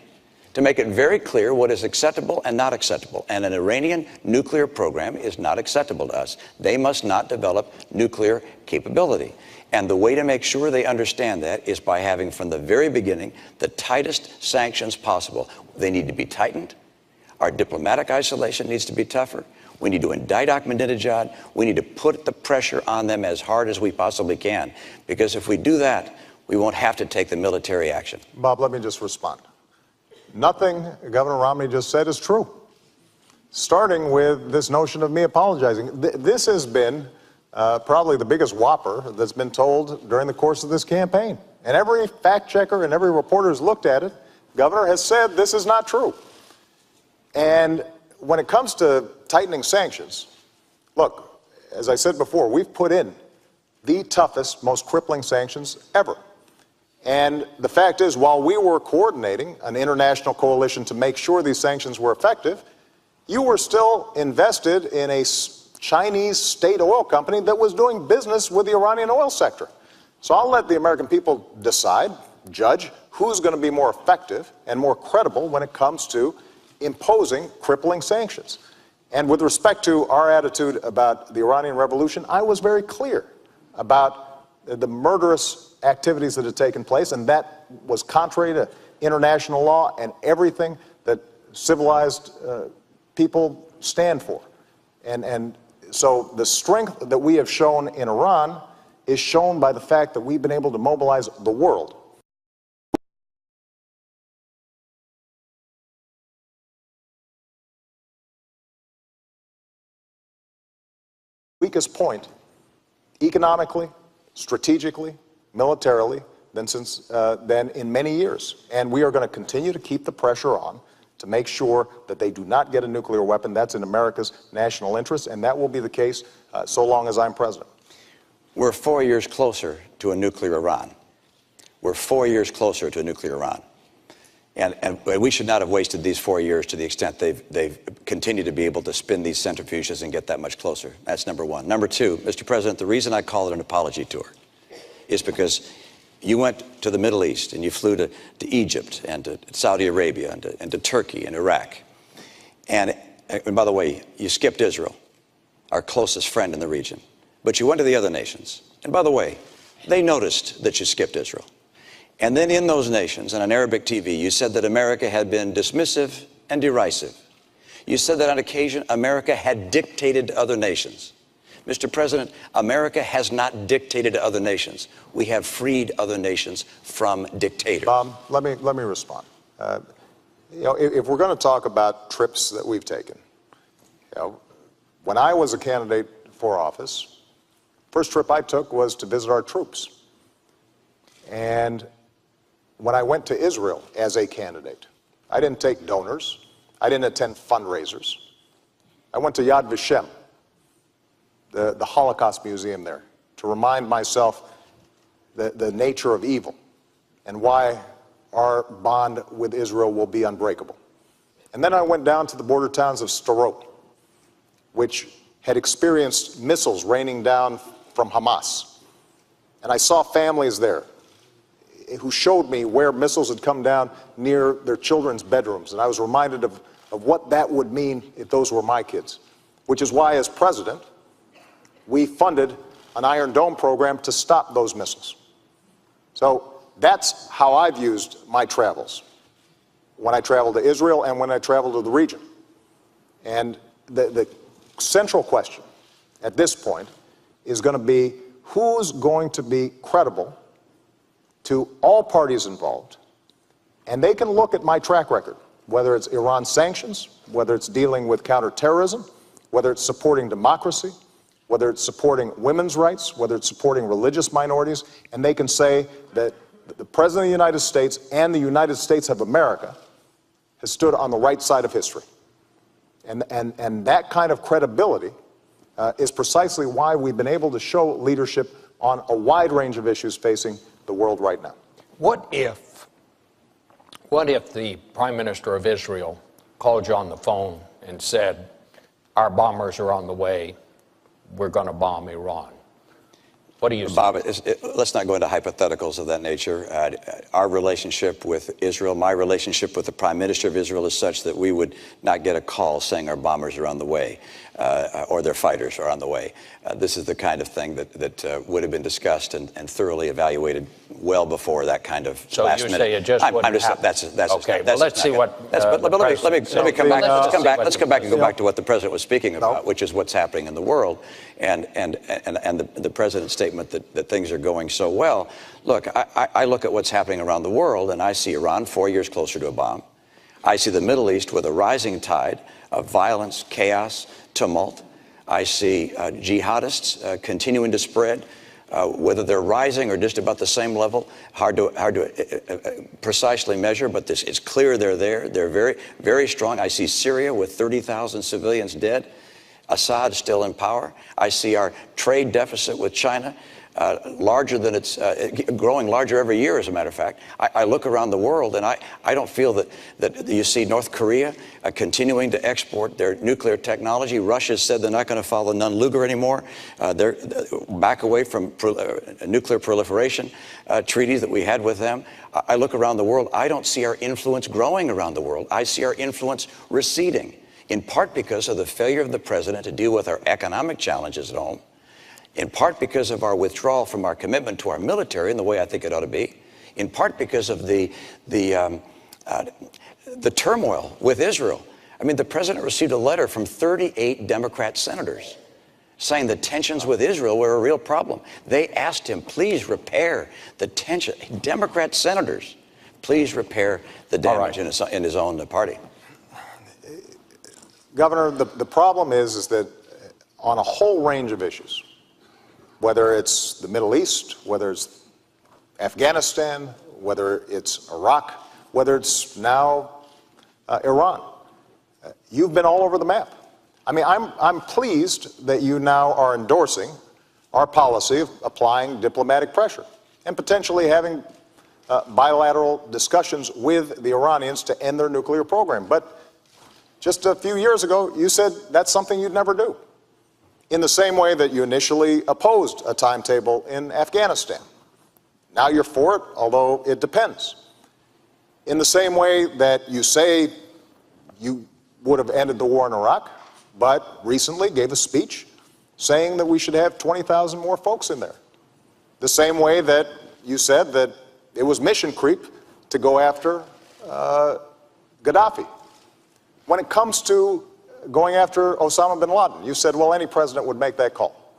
to make it very clear what is acceptable and not acceptable. And an Iranian nuclear program is not acceptable to us. They must not develop nuclear capability. And the way to make sure they understand that is by having from the very beginning the tightest sanctions possible. They need to be tightened. Our diplomatic isolation needs to be tougher. We need to indict Ahmadinejad. We need to put the pressure on them as hard as we possibly can. Because if we do that, we won't have to take the military action. Bob, let me just respond. Nothing Governor Romney just said is true. Starting with this notion of me apologizing. This has been probably the biggest whopper that's been told during the course of this campaign. And every fact checker and every reporter who's looked at it, Governor has said this is not true. And when it comes to tightening sanctions, look, as I said before, we've put in the toughest, most crippling sanctions ever. And the fact is, while we were coordinating an international coalition to make sure these sanctions were effective, you were still invested in a Chinese state oil company that was doing business with the Iranian oil sector. So I'll let the American people decide, judge, who's going to be more effective and more credible when it comes to imposing crippling sanctions. And with respect to our attitude about the Iranian Revolution, I was very clear about the murderous activities that had taken place, and that was contrary to international law and everything that civilized people stand for. And so the strength that we have shown in Iran is shown by the fact that we've been able to mobilize the world. Weakest point, economically, strategically, militarily, than in many years. And we are going to continue to keep the pressure on to make sure that they do not get a nuclear weapon. That's in America's national interest, and that will be the case so long as I'm president. We're 4 years closer to a nuclear Iran. We're 4 years closer to a nuclear Iran. And we should not have wasted these 4 years to the extent they've continued to be able to spin these centrifuges and get that much closer. That's number one. Number two, Mr. President, the reason I call it an apology tour is because you went to the Middle East and you flew to Egypt and to Saudi Arabia and to Turkey and Iraq. And by the way, you skipped Israel, our closest friend in the region. But you went to the other nations. And by the way, they noticed that you skipped Israel. And then in those nations, on an Arabic TV, you said that America had been dismissive and derisive. You said that on occasion, America had dictated to other nations. Mr. President, America has not dictated to other nations. We have freed other nations from dictators. Let me respond. If we're going to talk about trips that we've taken, when I was a candidate for office, first trip I took was to visit our troops. And when I went to Israel as a candidate, I didn't take donors. I didn't attend fundraisers. I went to Yad Vashem, the Holocaust Museum there, to remind myself the nature of evil and why our bond with Israel will be unbreakable. And then I went down to the border towns of Sderot, which had experienced missiles raining down from Hamas. And I saw families there who showed me where missiles had come down near their children's bedrooms. And I was reminded of what that would mean if those were my kids, which is why, as president, we funded an Iron Dome program to stop those missiles. So that's how I've used my travels when I travel to Israel and when I travel to the region. And the central question at this point is going to be who's going to be credible to all parties involved. And they can look at my track record, whether it's Iran sanctions, whether it's dealing with counterterrorism, whether it's supporting democracy, whether it's supporting women's rights, whether it's supporting religious minorities, and they can say that the President of the United States and the United States of America has stood on the right side of history. And that kind of credibility is precisely why we've been able to show leadership on a wide range of issues facing the world right now. What if the Prime Minister of Israel called you on the phone and said, our bombers are on the way, we're going to bomb Iran? What do you say? Bob, let's not go into hypotheticals of that nature. Our relationship with Israel, my relationship with the Prime Minister of Israel is such that we would not get a call saying our bombers are on the way or their fighters are on the way. This is the kind of thing that would have been discussed and thoroughly evaluated well before that kind of last minute. So you say it just wouldn't happen? That's okay, well, let's see what... Let me come back. Let's come back and go back to what the President was speaking about, which is what's happening in the world. And the President's statement that things are going so well. Look, I look at what's happening around the world, and I see Iran 4 years closer to a bomb. I see the Middle East with a rising tide of violence, chaos, tumult. I see jihadists continuing to spread. Whether they're rising or just about the same level, hard to precisely measure, but it's clear they're there. They're very, very strong. I see Syria with 30,000 civilians dead. Assad still in power. I see our trade deficit with China larger than it's growing larger every year, as a matter of fact. I look around the world, and I don't feel that you see North Korea continuing to export their nuclear technology. Russia said they're not going to follow Nunn-Lugar anymore. They're back away from nuclear proliferation treaties that we had with them. I look around the world. I don't see our influence growing around the world. I see our influence receding, in part because of the failure of the President to deal with our economic challenges at home, in part because of our withdrawal from our commitment to our military in the way I think it ought to be, in part because of the turmoil with Israel. I mean, the President received a letter from 38 Democrat senators saying the tensions with Israel were a real problem. They asked him, please repair the tension. Democrat senators, please repair the damage in his own party. Governor, the problem is that on a whole range of issues, whether it's the Middle East, whether it's Afghanistan, whether it's Iraq, whether it's now Iran, you've been all over the map. I mean, I'm pleased that you now are endorsing our policy of applying diplomatic pressure and potentially having bilateral discussions with the Iranians to end their nuclear program. But just a few years ago, you said that's something you'd never do. In the same way that you initially opposed a timetable in Afghanistan. Now you're for it, although it depends. In the same way that you say you would have ended the war in Iraq, but recently gave a speech saying that we should have 20,000 more folks in there. The same way that you said that it was mission creep to go after Gaddafi. When it comes to going after Osama bin Laden, you said, well, any president would make that call.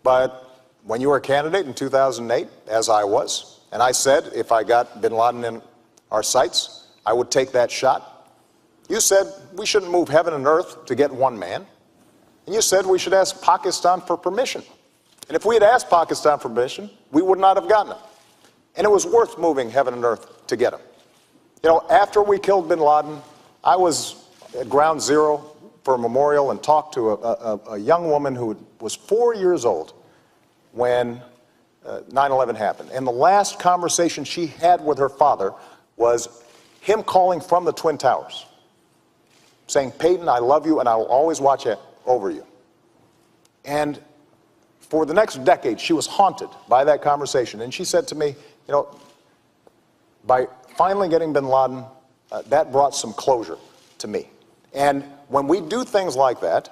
But when you were a candidate in 2008, as I was, and I said if I got bin Laden in our sights, I would take that shot, you said we shouldn't move heaven and earth to get one man. And you said we should ask Pakistan for permission. And if we had asked Pakistan for permission, we would not have gotten it. And it was worth moving heaven and earth to get him. You know, after we killed bin Laden, I was at Ground Zero for a memorial and talked to a young woman who was 4 years old when 9/11 happened. And the last conversation she had with her father was him calling from the Twin Towers, saying, Peyton, I love you and I will always watch over you. And for the next decade, she was haunted by that conversation. And she said to me, you know, by finally getting bin Laden, that brought some closure to me. And when we do things like that,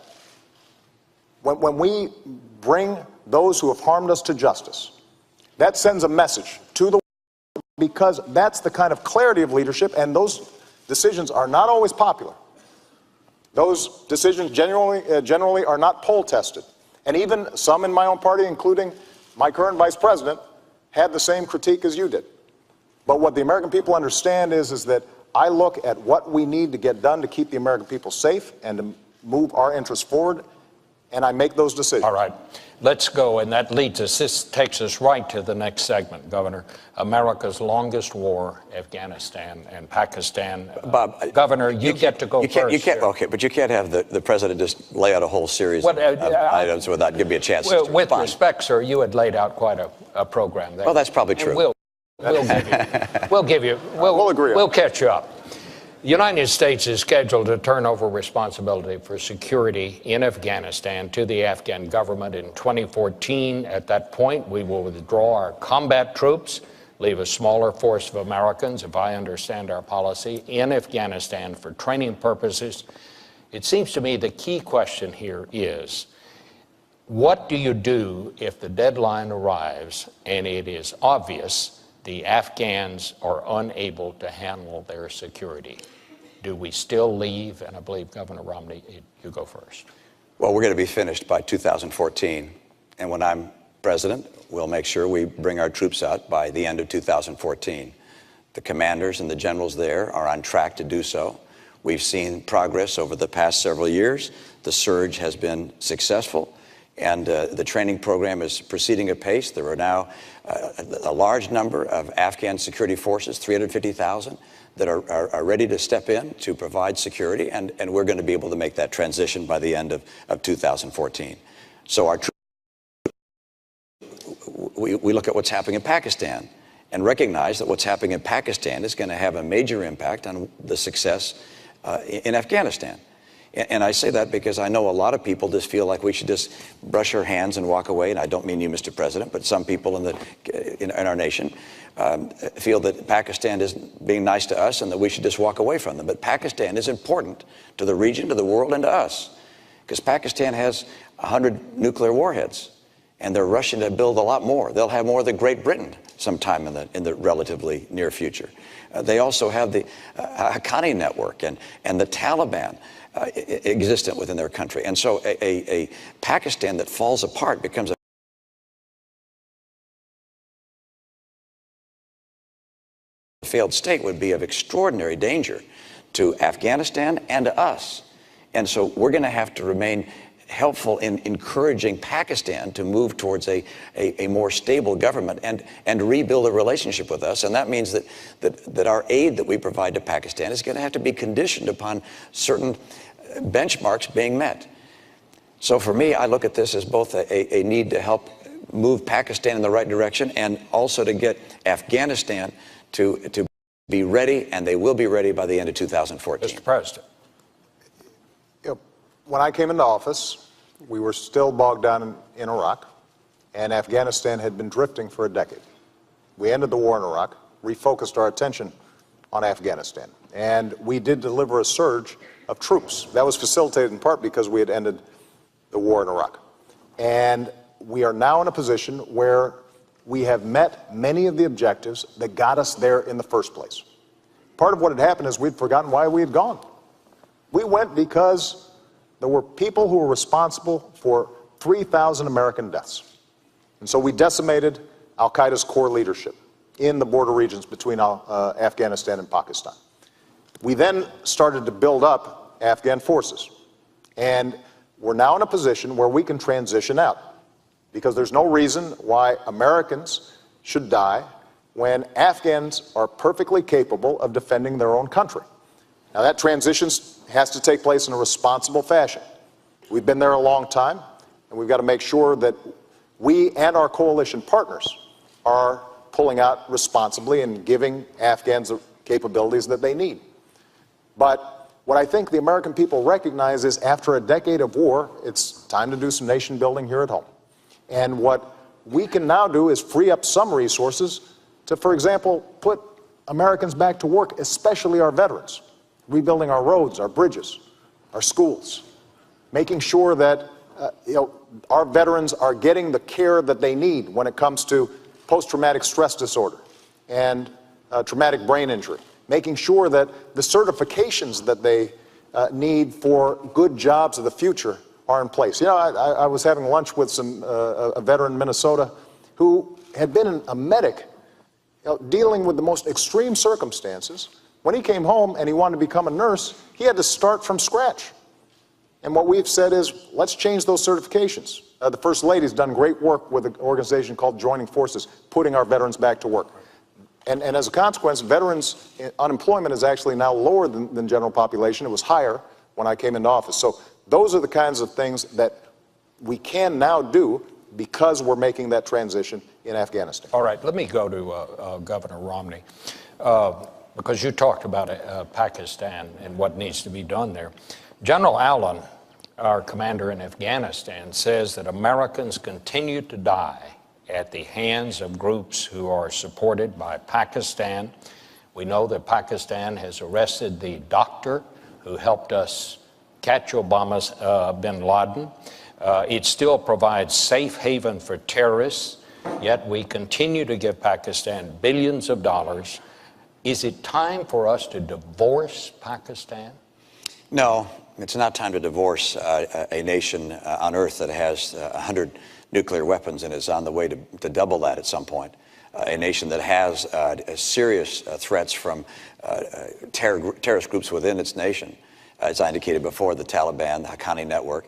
when we bring those who have harmed us to justice, that sends a message to the world, because that's the kind of clarity of leadership, and those decisions are not always popular. Those decisions generally are not poll tested. And even some in my own party, including my current vice president, had the same critique as you did. But what the American people understand is that I look at what we need to get done to keep the American people safe and to move our interests forward, and I make those decisions. All right. Let's go, and that leads us, this takes us right to the next segment, Governor. America's longest war, Afghanistan and Pakistan. Bob, Governor, you get to go first. You can't, okay, but you can't have the president just lay out a whole series of items without giving me a chance to With respond. respect, sir, you had laid out quite a program there. Well, that's probably true. We'll catch you up. The United States is scheduled to turn over responsibility for security in Afghanistan to the Afghan government in 2014. At that point, we will withdraw our combat troops, leave a smaller force of Americans, if I understand our policy, in Afghanistan for training purposes. It seems to me the key question here is, what do you do if the deadline arrives and it is obvious the Afghans are unable to handle their security? Do we still leave? And I believe, Governor Romney, you go first. Well, we're going to be finished by 2014. And when I'm president, we'll make sure we bring our troops out by the end of 2014. The commanders and the generals there are on track to do so. We've seen progress over the past several years. The surge has been successful, and the training program is proceeding apace. There are now a large number of Afghan security forces, 350,000, that are ready to step in to provide security, and we're going to be able to make that transition by the end of 2014. So our we look at what's happening in Pakistan and recognize that what's happening in Pakistan is going to have a major impact on the success in Afghanistan. And I say that because I know a lot of people just feel like we should just brush our hands and walk away. And I don't mean you, Mr. President, but some people in our nation feel that Pakistan isn't being nice to us and that we should just walk away from them. But Pakistan is important to the region, to the world, and to us, because Pakistan has 100 nuclear warheads, and they're rushing to build a lot more. They'll have more than Great Britain sometime in the relatively near future. They also have the Haqqani network and the Taliban existent within their country. And so a Pakistan that falls apart becomes a failed state would be of extraordinary danger to Afghanistan and to us. And so we're going to have to remain helpful in encouraging Pakistan to move towards a more stable government and rebuild a relationship with us. And that means that our aid that we provide to Pakistan is going to have to be conditioned upon certain benchmarks being met. So for me, I look at this as both a need to help move Pakistan in the right direction and also to get Afghanistan to be ready, and they will be ready by the end of 2014. Mr. President. When I came into office, we were still bogged down in Iraq, and Afghanistan had been drifting for a decade. We ended the war in Iraq, refocused our attention on Afghanistan, and we did deliver a surge of troops. That was facilitated in part because we had ended the war in Iraq. And we are now in a position where we have met many of the objectives that got us there in the first place. Part of what had happened is we'd forgotten why we had gone. We went because there were people who were responsible for 3,000 American deaths. And so we decimated al-Qaeda's core leadership in the border regions between Afghanistan and Pakistan. We then started to build up Afghan forces. And we're now in a position where we can transition out, because there's no reason why Americans should die when Afghans are perfectly capable of defending their own country. Now, that transition has to take place in a responsible fashion. We've been there a long time, and we've got to make sure that we and our coalition partners are pulling out responsibly and giving Afghans the capabilities that they need. But what I think the American people recognize is, after a decade of war, it's time to do some nation building here at home. And what we can now do is free up some resources to, for example, put Americans back to work, especially our veterans, rebuilding our roads, our bridges, our schools, making sure that our veterans are getting the care that they need when it comes to post-traumatic stress disorder and traumatic brain injury, making sure that the certifications that they need for good jobs of the future are in place. I was having lunch with a veteran in Minnesota who had been a medic dealing with the most extreme circumstances. When he came home and he wanted to become a nurse, he had to start from scratch. And what we've said is, let's change those certifications. The First Lady's done great work with an organization called Joining Forces, putting our veterans back to work. And as a consequence, veterans' unemployment is actually now lower than general population. It was higher when I came into office. So those are the kinds of things that we can now do because we're making that transition in Afghanistan. All right, let me go to Governor Romney, because you talked about Pakistan and what needs to be done there. General Allen, our commander in Afghanistan, says that Americans continue to die at the hands of groups who are supported by Pakistan. We know that Pakistan has arrested the doctor who helped us catch Obama's bin Laden. It still provides safe haven for terrorists, yet we continue to give Pakistan billions of dollars. Is it time for us to divorce Pakistan? No, it's not time to divorce a nation on earth that has 100 nuclear weapons and is on the way to double that at some point. A nation that has serious threats from terrorist groups within its nation. As I indicated before, the Taliban, the Haqqani network.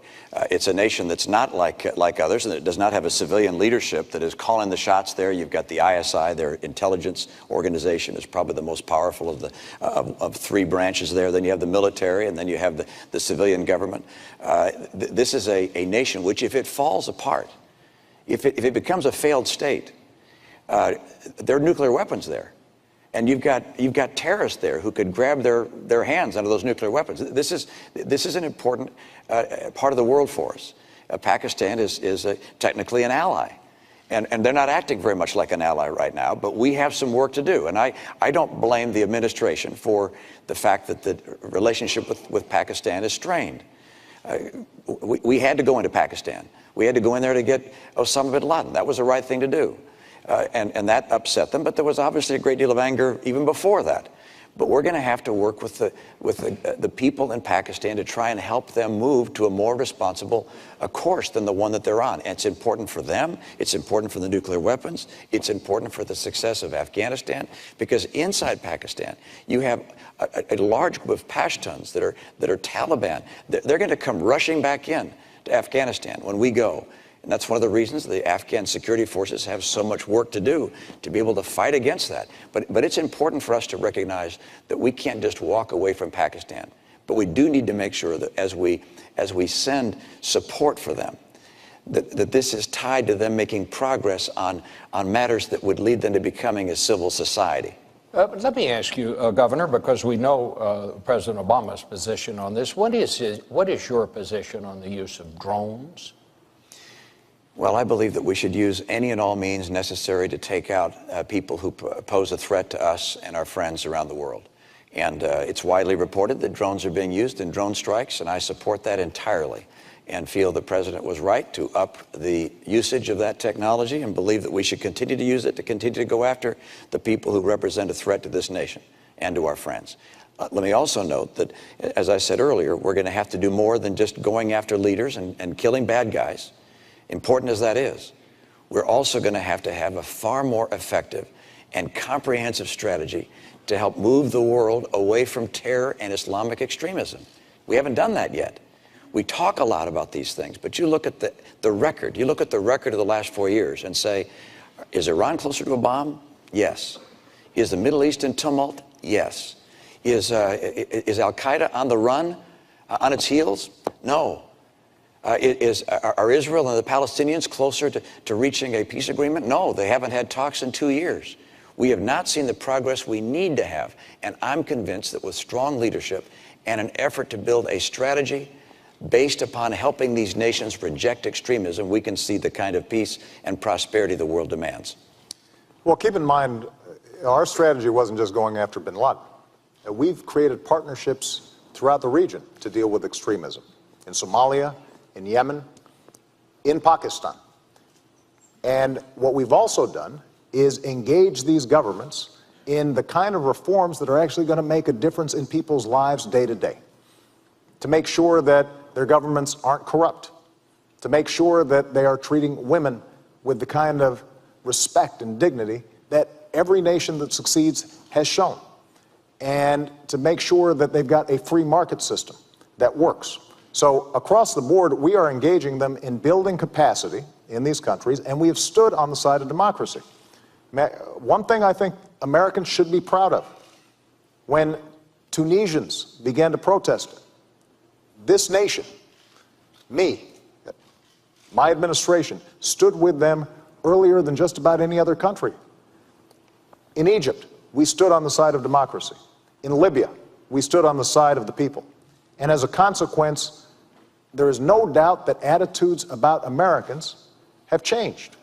It's a nation that's not like others, and it does not have a civilian leadership that is calling the shots there. You've got the ISI, their intelligence organization, is probably the most powerful of three branches there. Then you have the military, and then you have the civilian government. This is a nation which, if it falls apart, if it becomes a failed state, there are nuclear weapons there. And you've got terrorists there who could grab their hands under those nuclear weapons. This is an important part of the world for us. Pakistan is technically an ally, and they're not acting very much like an ally right now. But we have some work to do, and I don't blame the administration for the fact that the relationship with Pakistan is strained. We had to go into Pakistan. We had to go in there to get Osama bin Laden. That was the right thing to do. And that upset them, but there was obviously a great deal of anger even before that. But we're going to have to work with the people in Pakistan to try and help them move to a more responsible course than the one that they're on. And it's important for them. It's important for the nuclear weapons. It's important for the success of Afghanistan, because inside Pakistan you have a large group of Pashtuns that are Taliban. They're going to come rushing back in to Afghanistan when we go. And that's one of the reasons the Afghan security forces have so much work to do to be able to fight against that. But it's important for us to recognize that we can't just walk away from Pakistan. But we do need to make sure that as we send support for them, that this is tied to them making progress on matters that would lead them to becoming a civil society. Let me ask you, Governor, because we know President Obama's position on this. What is your position on the use of drones? Well, I believe that we should use any and all means necessary to take out people who pose a threat to us and our friends around the world. And it's widely reported that drones are being used in drone strikes, and I support that entirely and feel the President was right to up the usage of that technology and believe that we should continue to use it to continue to go after the people who represent a threat to this nation and to our friends. Let me also note that, as I said earlier, we're going to have to do more than just going after leaders and killing bad guys. Important as that is, we're also going to have a far more effective and comprehensive strategy to help move the world away from terror and Islamic extremism. We haven't done that yet. We talk a lot about these things, but you look at the record. You look at the record of the last 4 years and say, is Iran closer to a bomb? Yes. Is the Middle East in tumult? Yes. Is Al-Qaeda on the run, on its heels? No. Are Israel and the Palestinians closer to reaching a peace agreement? No, they haven't had talks in 2 years. We have not seen the progress we need to have, and I'm convinced that with strong leadership and an effort to build a strategy based upon helping these nations reject extremism, we can see the kind of peace and prosperity the world demands. Well, keep in mind, our strategy wasn't just going after bin Laden. We've created partnerships throughout the region to deal with extremism. In Somalia, in Yemen, in Pakistan. And what we've also done is engage these governments in the kind of reforms that are actually going to make a difference in people's lives day to day. To make sure that their governments aren't corrupt. To make sure that they are treating women with the kind of respect and dignity that every nation that succeeds has shown. And to make sure that they've got a free market system that works. So across the board, we are engaging them in building capacity in these countries, and we have stood on the side of democracy. One thing I think Americans should be proud of, when Tunisians began to protest, this nation, me, my administration, stood with them earlier than just about any other country. In Egypt, we stood on the side of democracy. In Libya, we stood on the side of the people. And as a consequence, there is no doubt that attitudes about Americans have changed.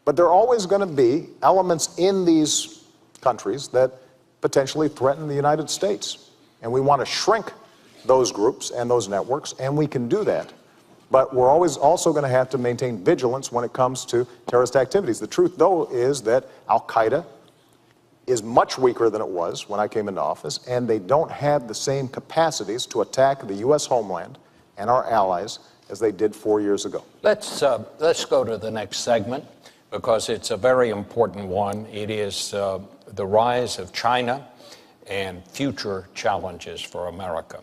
But there are always going to be elements in these countries that potentially threaten the United States. And we want to shrink those groups and those networks, and we can do that. But we're always also going to have to maintain vigilance when it comes to terrorist activities. The truth, though, is that Al-Qaeda is much weaker than it was when I came into office, and they don't have the same capacities to attack the U.S. homeland and our allies as they did 4 years ago. Let's go to the next segment, because it's a very important one. It is the rise of China and future challenges for America.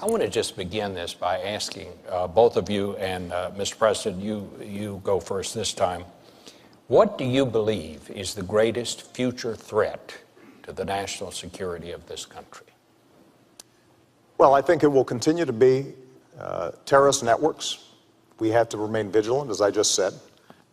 I want to just begin this by asking both of you, and Mr. President, you go first this time. What do you believe is the greatest future threat to the national security of this country? Well, I think it will continue to be terrorist networks. We have to remain vigilant, as I just said.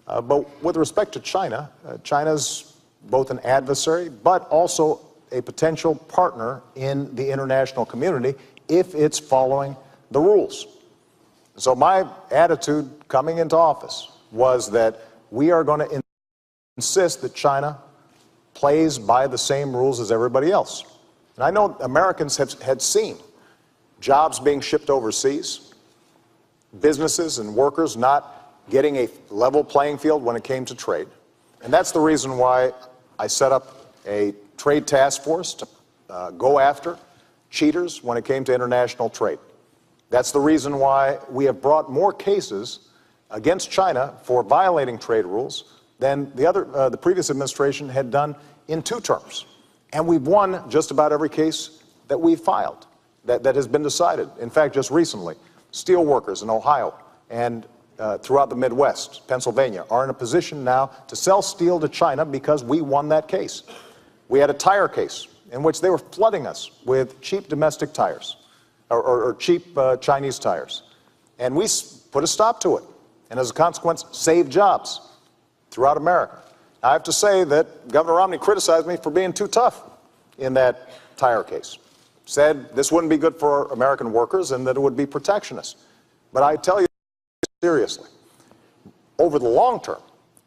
But with respect to China, China's both an adversary, but also a potential partner in the international community if it's following the rules. So my attitude coming into office was that we are going to insist that China plays by the same rules as everybody else. And I know Americans had seen jobs being shipped overseas, businesses and workers not getting a level playing field when it came to trade. And that's the reason why I set up a trade task force to go after cheaters when it came to international trade. That's the reason why we have brought more cases against China for violating trade rules than the previous administration had done in 2 terms. And we've won just about every case that we've filed, that has been decided. In fact, just recently, steel workers in Ohio and throughout the Midwest, Pennsylvania, are in a position now to sell steel to China because we won that case. We had a tire case in which they were flooding us with cheap domestic tires, or cheap Chinese tires. And we put a stop to it, and as a consequence, saved jobs throughout America. I have to say that Governor Romney criticized me for being too tough. in that tire case. Said this wouldn't be good for American workers and that it would be protectionist. But I tell you seriously, over the long term,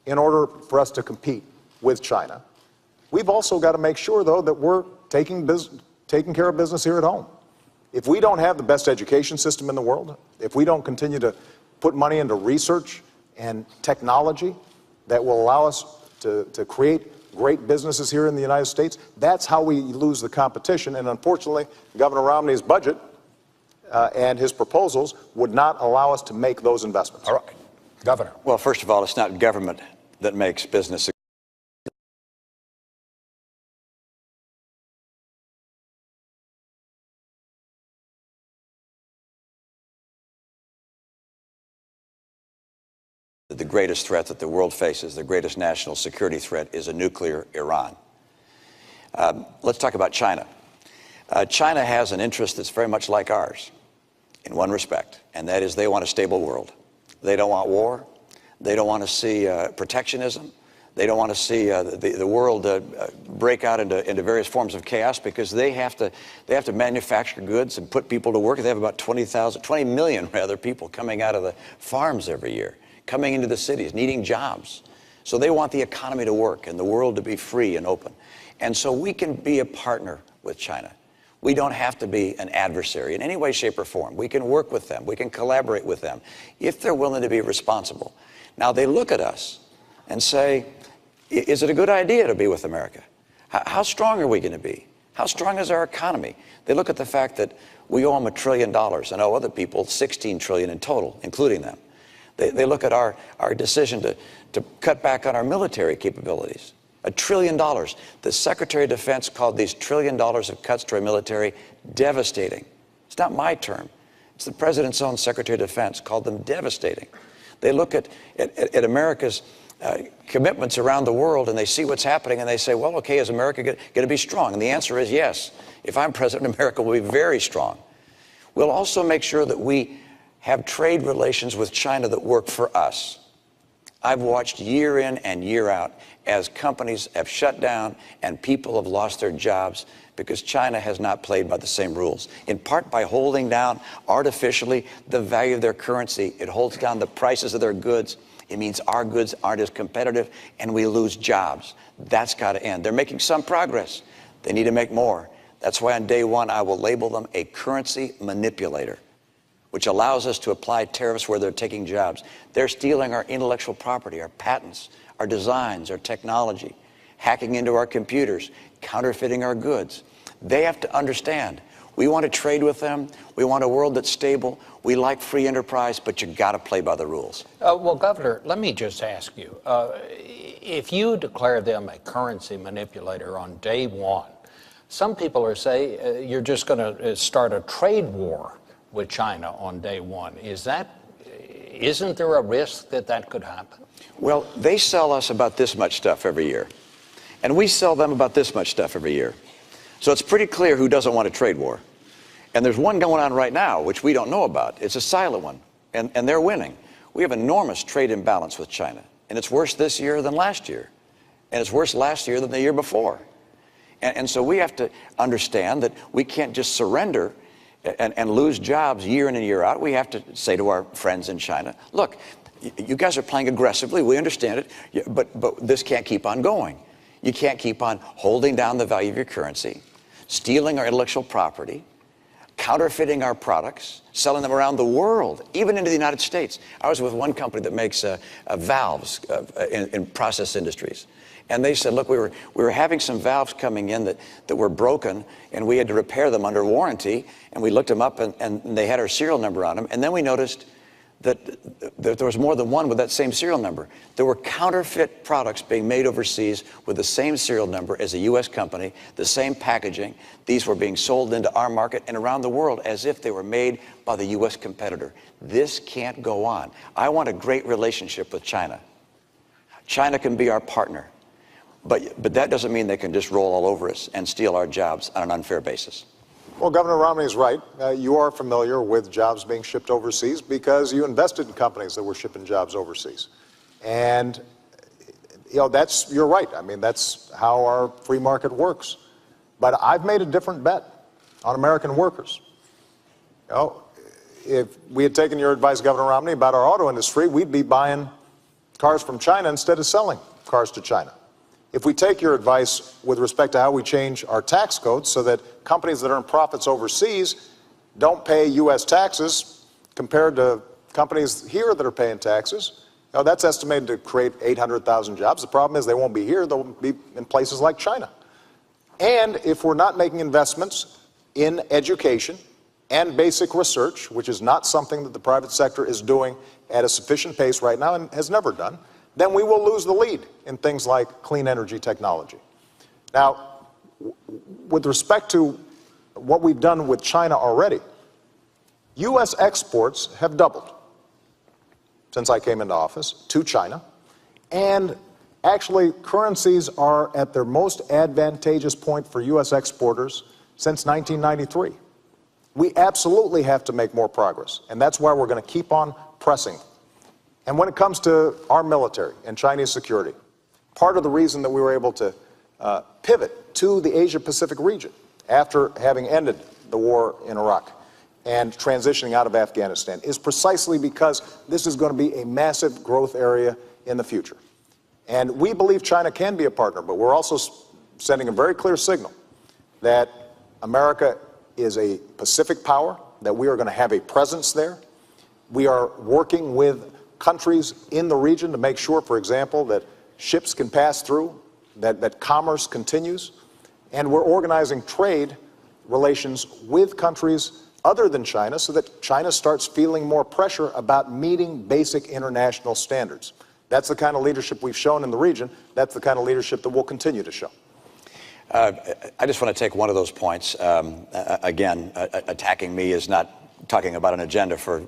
in order for us to compete with China, we've also got to make sure, though, that we're taking care of business here at home. If we don't have the best education system in the world, if we don't continue to put money into research and technology that will allow us to create great businesses here in the United States, that's how we lose the competition. And unfortunately, Governor Romney's budget and his proposals would not allow us to make those investments. All right, Governor. Well, first of all, it's not government that makes business the greatest threat that the world faces, the greatest national security threat, is a nuclear Iran. Let's talk about China. China has an interest that's very much like ours in one respect, and that is they want a stable world. They don't want war. They don't want to see protectionism. They don't want to see the world break out into various forms of chaos, because they have to manufacture goods and put people to work. They have about 20 million people coming out of the farms every year, coming into the cities, needing jobs. So they want the economy to work and the world to be free and open. And so we can be a partner with China. We don't have to be an adversary in any way, shape, or form. We can work with them. We can collaborate with them if they're willing to be responsible. Now, they look at us and say, is it a good idea to be with America? How strong are we going to be? How strong is our economy? They look at the fact that we owe them $1 trillion and owe other people $16 trillion in total, including them. They look at our decision to cut back on our military capabilities. $1 trillion. The Secretary of Defense called these $1 trillion of cuts to our military devastating. It's not my term. It's the President's own Secretary of Defense called them devastating. They look at America's commitments around the world, and they see what's happening, and they say, well, okay, is America going to be strong? And the answer is yes. If I'm president, America will be very strong. We'll also make sure that we have trade relations with China that work for us. I've watched year in and year out as companies have shut down and people have lost their jobs because China has not played by the same rules, in part by holding down artificially the value of their currency. It holds down the prices of their goods. It means our goods aren't as competitive and we lose jobs. That's got to end. They're making some progress. They need to make more. That's why on day one I will label them a currency manipulator, which allows us to apply tariffs where they're taking jobs. They're stealing our intellectual property, our patents, our designs, our technology, hacking into our computers, counterfeiting our goods. They have to understand, we want to trade with them. We want a world that's stable. We like free enterprise, but you got to play by the rules. Well, Governor, let me just ask you, if you declare them a currency manipulator on day one, some people are saying you're just going to start a trade war with China on day one. Isn't there a risk that that could happen? Well, they sell us about this much stuff every year, and we sell them about this much stuff every year. So it's pretty clear who doesn't want a trade war. And there's one going on right now, which we don't know about. It's a silent one, and they're winning. We have enormous trade imbalance with China, and it's worse this year than last year, and it's worse last year than the year before. And so we have to understand that we can't just surrender and lose jobs year in and year out. We have to say to our friends in China, look, you guys are playing aggressively. We understand it, but this can't keep on going. You can't keep on holding down the value of your currency, stealing our intellectual property, counterfeiting our products, selling them around the world, even into the United States. I was with one company that makes valves in process industries. And they said, look, we were having some valves coming in that were broken, and we had to repair them under warranty. And we looked them up, and they had our serial number on them. And then we noticed that there was more than one with that same serial number. There were counterfeit products being made overseas with the same serial number as a U.S. company, the same packaging. These were being sold into our market and around the world as if they were made by the U.S. competitor. This can't go on. I want a great relationship with China. China can be our partner. But that doesn't mean they can just roll all over us and steal our jobs on an unfair basis. Well, Governor Romney is right. You are familiar with jobs being shipped overseas because you invested in companies that were shipping jobs overseas. And, you're right. I mean, that's how our free market works. But I've made a different bet on American workers. You know, if we had taken your advice, Governor Romney, about our auto industry, we'd be buying cars from China instead of selling cars to China. If we take your advice with respect to how we change our tax codes so that companies that earn profits overseas don't pay U.S. taxes compared to companies here that are paying taxes, you know, that's estimated to create 800,000 jobs. The problem is they won't be here. They'll be in places like China. And if we're not making investments in education and basic research, which is not something that the private sector is doing at a sufficient pace right now and has never done, then we will lose the lead in things like clean energy technology. Now, with respect to what we've done with China already, U.S. exports have doubled since I came into office to China, and actually currencies are at their most advantageous point for U.S. exporters since 1993. We absolutely have to make more progress, and that's why we're going to keep on pressing. And when it comes to our military and Chinese security, part of the reason that we were able to pivot to the Asia-Pacific region after having ended the war in Iraq and transitioning out of Afghanistan is precisely because this is going to be a massive growth area in the future. And we believe China can be a partner, but we're also sending a very clear signal that America is a Pacific power, that we are going to have a presence there. We are working with countries in the region to make sure, for example, that ships can pass through, that commerce continues, and we're organizing trade relations with countries other than China so that China starts feeling more pressure about meeting basic international standards. That's the kind of leadership we've shown in the region. That's the kind of leadership that we'll continue to show. I just want to take one of those points. Again, attacking me is not talking about an agenda for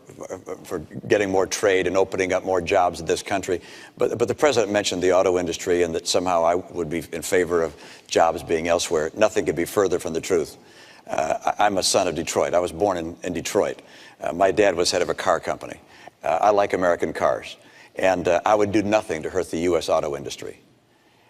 getting more trade and opening up more jobs in this country. But the president mentioned the auto industry and that somehow I would be in favor of jobs being elsewhere. Nothing could be further from the truth. I'm a son of Detroit. I was born in Detroit. My dad was head of a car company. I like American cars. And I would do nothing to hurt the U.S. auto industry.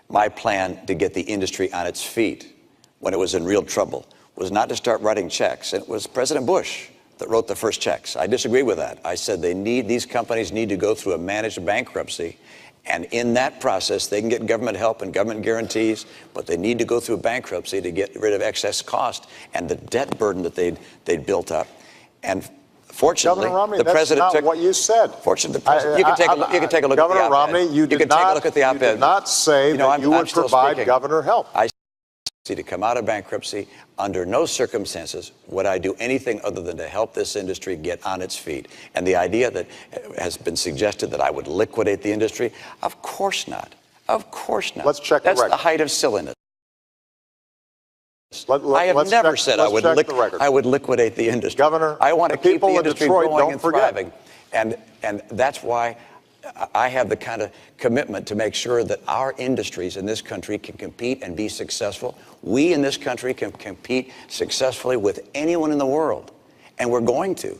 My plan to get the industry on its feet when it was in real trouble was not to start writing checks. It was President Bush that wrote the first checks. I disagree with that. I said these companies need to go through a managed bankruptcy. And in that process, they can get government help and government guarantees, but they need to go through bankruptcy to get rid of excess cost and the debt burden that they'd built up. And fortunately, Governor Romney, the president took what you said. Fortunately, the president, you can take a look at the op-ed. Governor Romney, you did not say that you would provide governor help. I to come out of bankruptcy. Under no circumstances would I do anything other than to help this industry get on its feet. And the idea that has been suggested that I would liquidate the industry, of course not. Of course not. Let's check the record. That's the height of silliness. I have never said I would liquidate the industry. Governor, I want to keep the industry going and forget. thriving. And that's why I have the kind of commitment to make sure that our industries in this country can compete and be successful. We in this country can compete successfully with anyone in the world, and we're going to.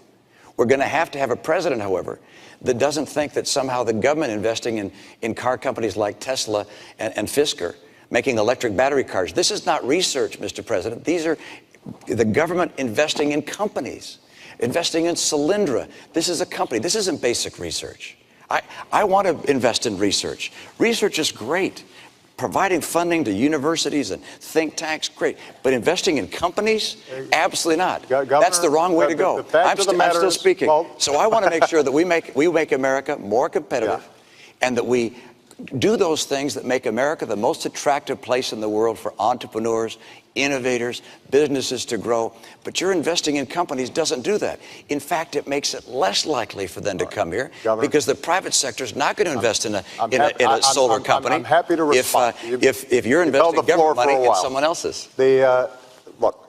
We're going to have a president, however, that doesn't think that somehow the government investing in car companies like Tesla and Fisker, making electric battery cars. This is not research, Mr. President. These are the government investing in companies, investing in Solyndra. This is a company. This isn't basic research. I want to invest in research. Research is great. Providing funding to universities and think tanks, great. But investing in companies? Absolutely not. Governor, that's the wrong way to go. I'm still speaking. Well, so I want to make sure that we make America more competitive, and that we do those things that make America the most attractive place in the world for entrepreneurs, innovators, businesses to grow. But your investing in companies doesn't do that. In fact, it makes it less likely for them to come here, Governor, because the private sector is not going to invest in a solar company. I'm happy to respond. If you're investing government money in someone else's. Look,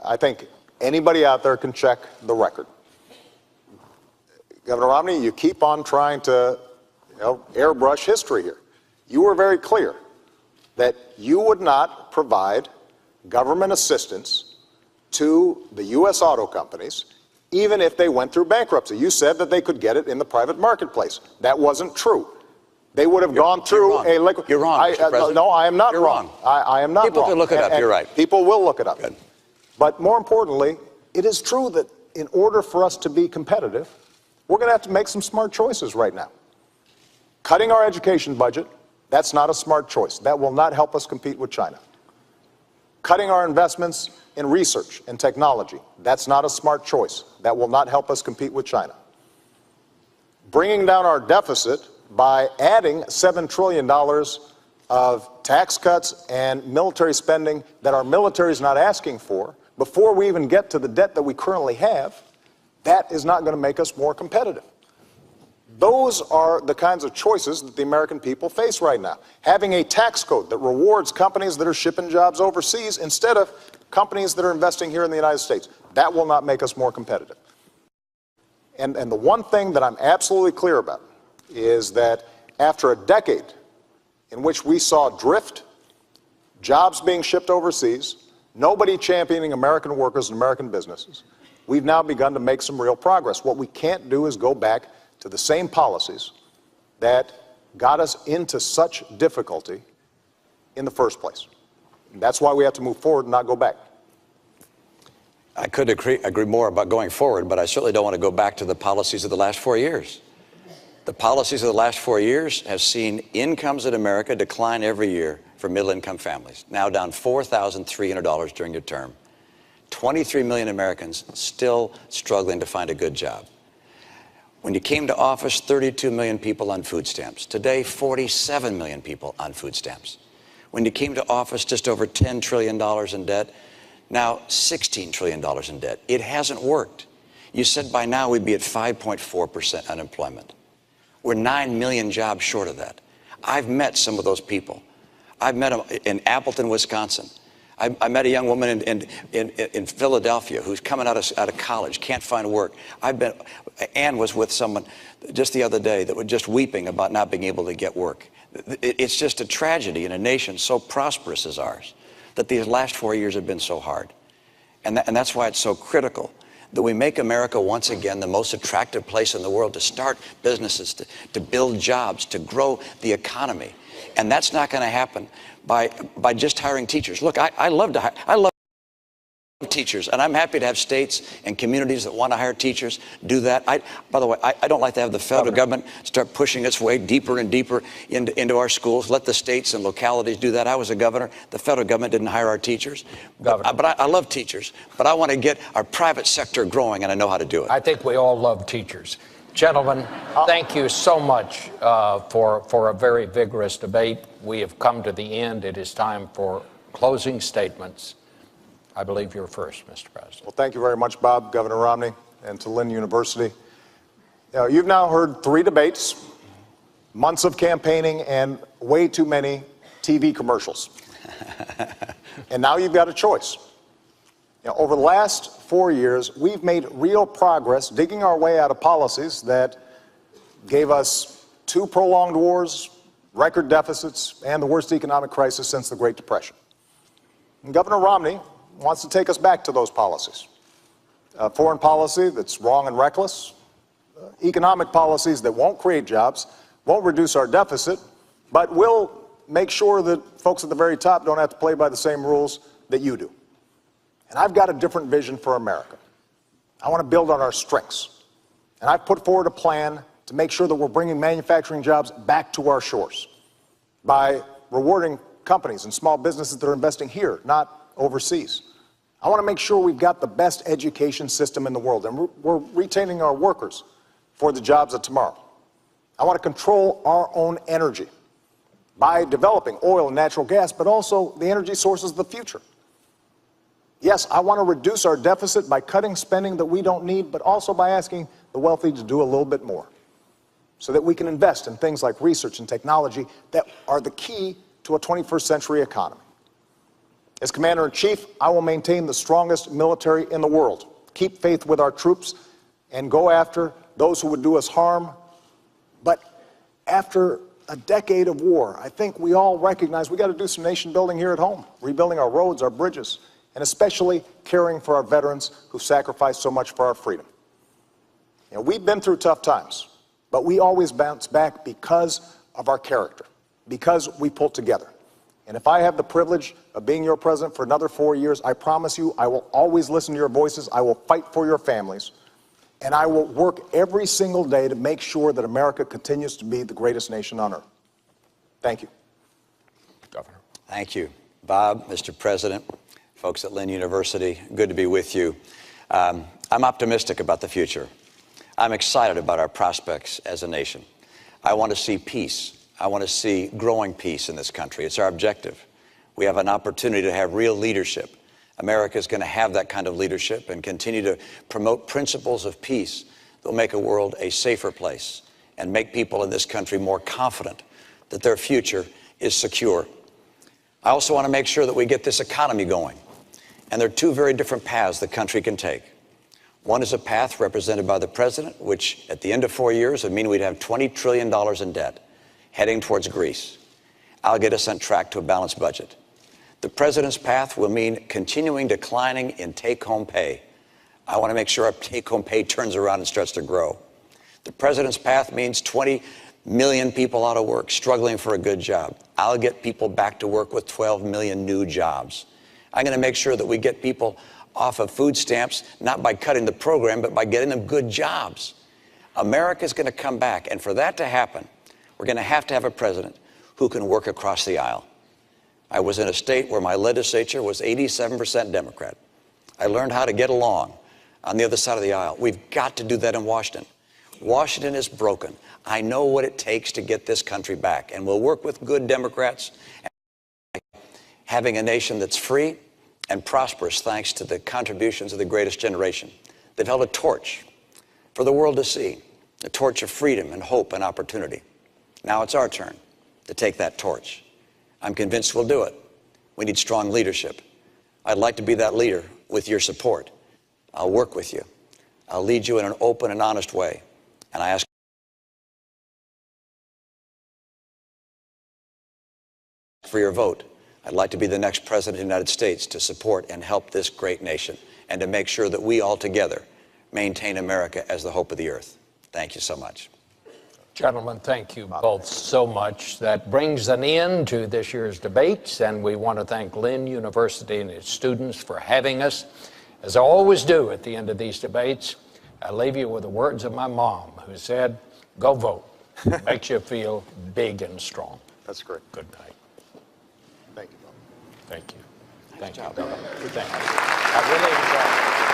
I think anybody out there can check the record. Governor Romney, you keep on trying to airbrush history here. You were very clear that you would not provide government assistance to the U.S. auto companies, even if they went through bankruptcy. You said that they could get it in the private marketplace. That wasn't true. They would have gone through a liquid. You're wrong, Mr. President. No, I am not You're wrong. I am not People wrong. can look it up. And You're right. People will look it up. Good. But more importantly, it is true that in order for us to be competitive, we're going to have to make some smart choices right now. Cutting our education budget, that's not a smart choice. That will not help us compete with China. Cutting our investments in research and technology, that's not a smart choice. That will not help us compete with China. Bringing down our deficit by adding $7 trillion of tax cuts and military spending that our military is not asking for, before we even get to the debt that we currently have, that is not going to make us more competitive. Those are the kinds of choices that the American people face right now. Having a tax code that rewards companies that are shipping jobs overseas instead of companies that are investing here in the United States, that will not make us more competitive. And the one thing that I'm absolutely clear about is that after a decade in which we saw drift, jobs being shipped overseas, nobody championing American workers and American businesses, we've now begun to make some real progress. What we can't do is go back to the same policies that got us into such difficulty in the first place. And that's why we have to move forward and not go back. I could agree more about going forward, but I certainly don't want to go back to the policies of the last 4 years. The policies of the last 4 years have seen incomes in America decline every year for middle-income families, now down $4,300 during your term. 23 million Americans still struggling to find a good job. When you came to office, 32 million people on food stamps. Today, 47 million people on food stamps. When you came to office, just over $10 trillion in debt. Now, $16 trillion in debt. It hasn't worked. You said by now we'd be at 5.4% unemployment. We're 9 million jobs short of that. I've met some of those people. I've met them in Appleton, Wisconsin. I met a young woman in Philadelphia who's coming out of college, can't find work. Ann was with someone just the other day that was just weeping about not being able to get work. It's just a tragedy in a nation so prosperous as ours that these last 4 years have been so hard. And that's why it's so critical that we make America once again the most attractive place in the world to start businesses, to build jobs, to grow the economy. And that's not going to happen by just hiring teachers. Look, I love teachers, and I'm happy to have states and communities that want to hire teachers do that. By the way, I don't like to have the federal government start pushing its way deeper and deeper into our schools. Let the states and localities do that. I was a governor. The federal government didn't hire our teachers. But I love teachers. But I want to get our private sector growing, and I know how to do it. I think we all love teachers. Gentlemen, thank you so much for a very vigorous debate. We have come to the end. It is time for closing statements. I believe you're first, Mr. President. Well, thank you very much, Bob, Governor Romney, and to Lynn University. You've now heard 3 debates, months of campaigning, and way too many TV commercials. And now you've got a choice. Over the last 4 years, we've made real progress digging our way out of policies that gave us 2 prolonged wars, record deficits, and the worst economic crisis since the Great Depression. And Governor Romney wants to take us back to those policies. Foreign policy that's wrong and reckless, economic policies that won't create jobs, won't reduce our deficit, but will make sure that folks at the very top don't have to play by the same rules that you do. And I've got a different vision for America. I want to build on our strengths. And I've put forward a plan to make sure that we're bringing manufacturing jobs back to our shores by rewarding companies and small businesses that are investing here, not overseas. I want to make sure we've got the best education system in the world, and we're retaining our workers for the jobs of tomorrow. I want to control our own energy by developing oil and natural gas, but also the energy sources of the future. Yes, I want to reduce our deficit by cutting spending that we don't need, but also by asking the wealthy to do a little bit more so that we can invest in things like research and technology that are the key to a 21st century economy. As Commander-in-Chief, I will maintain the strongest military in the world, keep faith with our troops, and go after those who would do us harm. But after a decade of war, I think we all recognize we got to do some nation building here at home, rebuilding our roads, our bridges, and especially caring for our veterans who sacrificed so much for our freedom. We've been through tough times, but we always bounce back because of our character, because we pull together. And if I have the privilege of being your president for another 4 years, I promise you I will always listen to your voices, I will fight for your families, and I will work every single day to make sure that America continues to be the greatest nation on earth. Thank you. Governor. Thank you, Bob, Mr. President, folks at Lynn University. Good to be with you. I'm optimistic about the future. I'm excited about our prospects as a nation. I want to see peace. I want to see growing peace in this country. It's our objective. We have an opportunity to have real leadership. America is going to have that kind of leadership and continue to promote principles of peace that will make a world a safer place and make people in this country more confident that their future is secure. I also want to make sure that we get this economy going. And there are two very different paths the country can take. One is a path represented by the president, which at the end of 4 years would mean we'd have $20 trillion in debt, heading towards Greece. I'll get us on track to a balanced budget. The president's path will mean continuing declining in take-home pay. I want to make sure our take-home pay turns around and starts to grow. The president's path means 20 million people out of work, struggling for a good job. I'll get people back to work with 12 million new jobs. I'm going to make sure that we get people off of food stamps, not by cutting the program, but by getting them good jobs. America's going to come back, and for that to happen, we're going to have a president who can work across the aisle. I was in a state where my legislature was 87% Democrat. I learned how to get along on the other side of the aisle. We've got to do that in Washington. Washington is broken. I know what it takes to get this country back, and we'll work with good Democrats, having a nation that's free and prosperous thanks to the contributions of the greatest generation. They've held a torch for the world to see, a torch of freedom and hope and opportunity. Now it's our turn to take that torch. I'm convinced we'll do it. We need strong leadership. I'd like to be that leader with your support. I'll work with you. I'll lead you in an open and honest way. And I ask for your vote. I'd like to be the next president of the United States to support and help this great nation and to make sure that we all together maintain America as the hope of the earth. Thank you so much. Gentlemen, thank you both so much. That brings an end to this year's debates, and we want to thank Lynn University and its students for having us. As I always do at the end of these debates, I leave you with the words of my mom, who said, "Go vote." Makes you feel big and strong. That's great. Good night. Thank you, Bob. Thank you. Nice Thank job. you. Thank you. I really enjoyed it.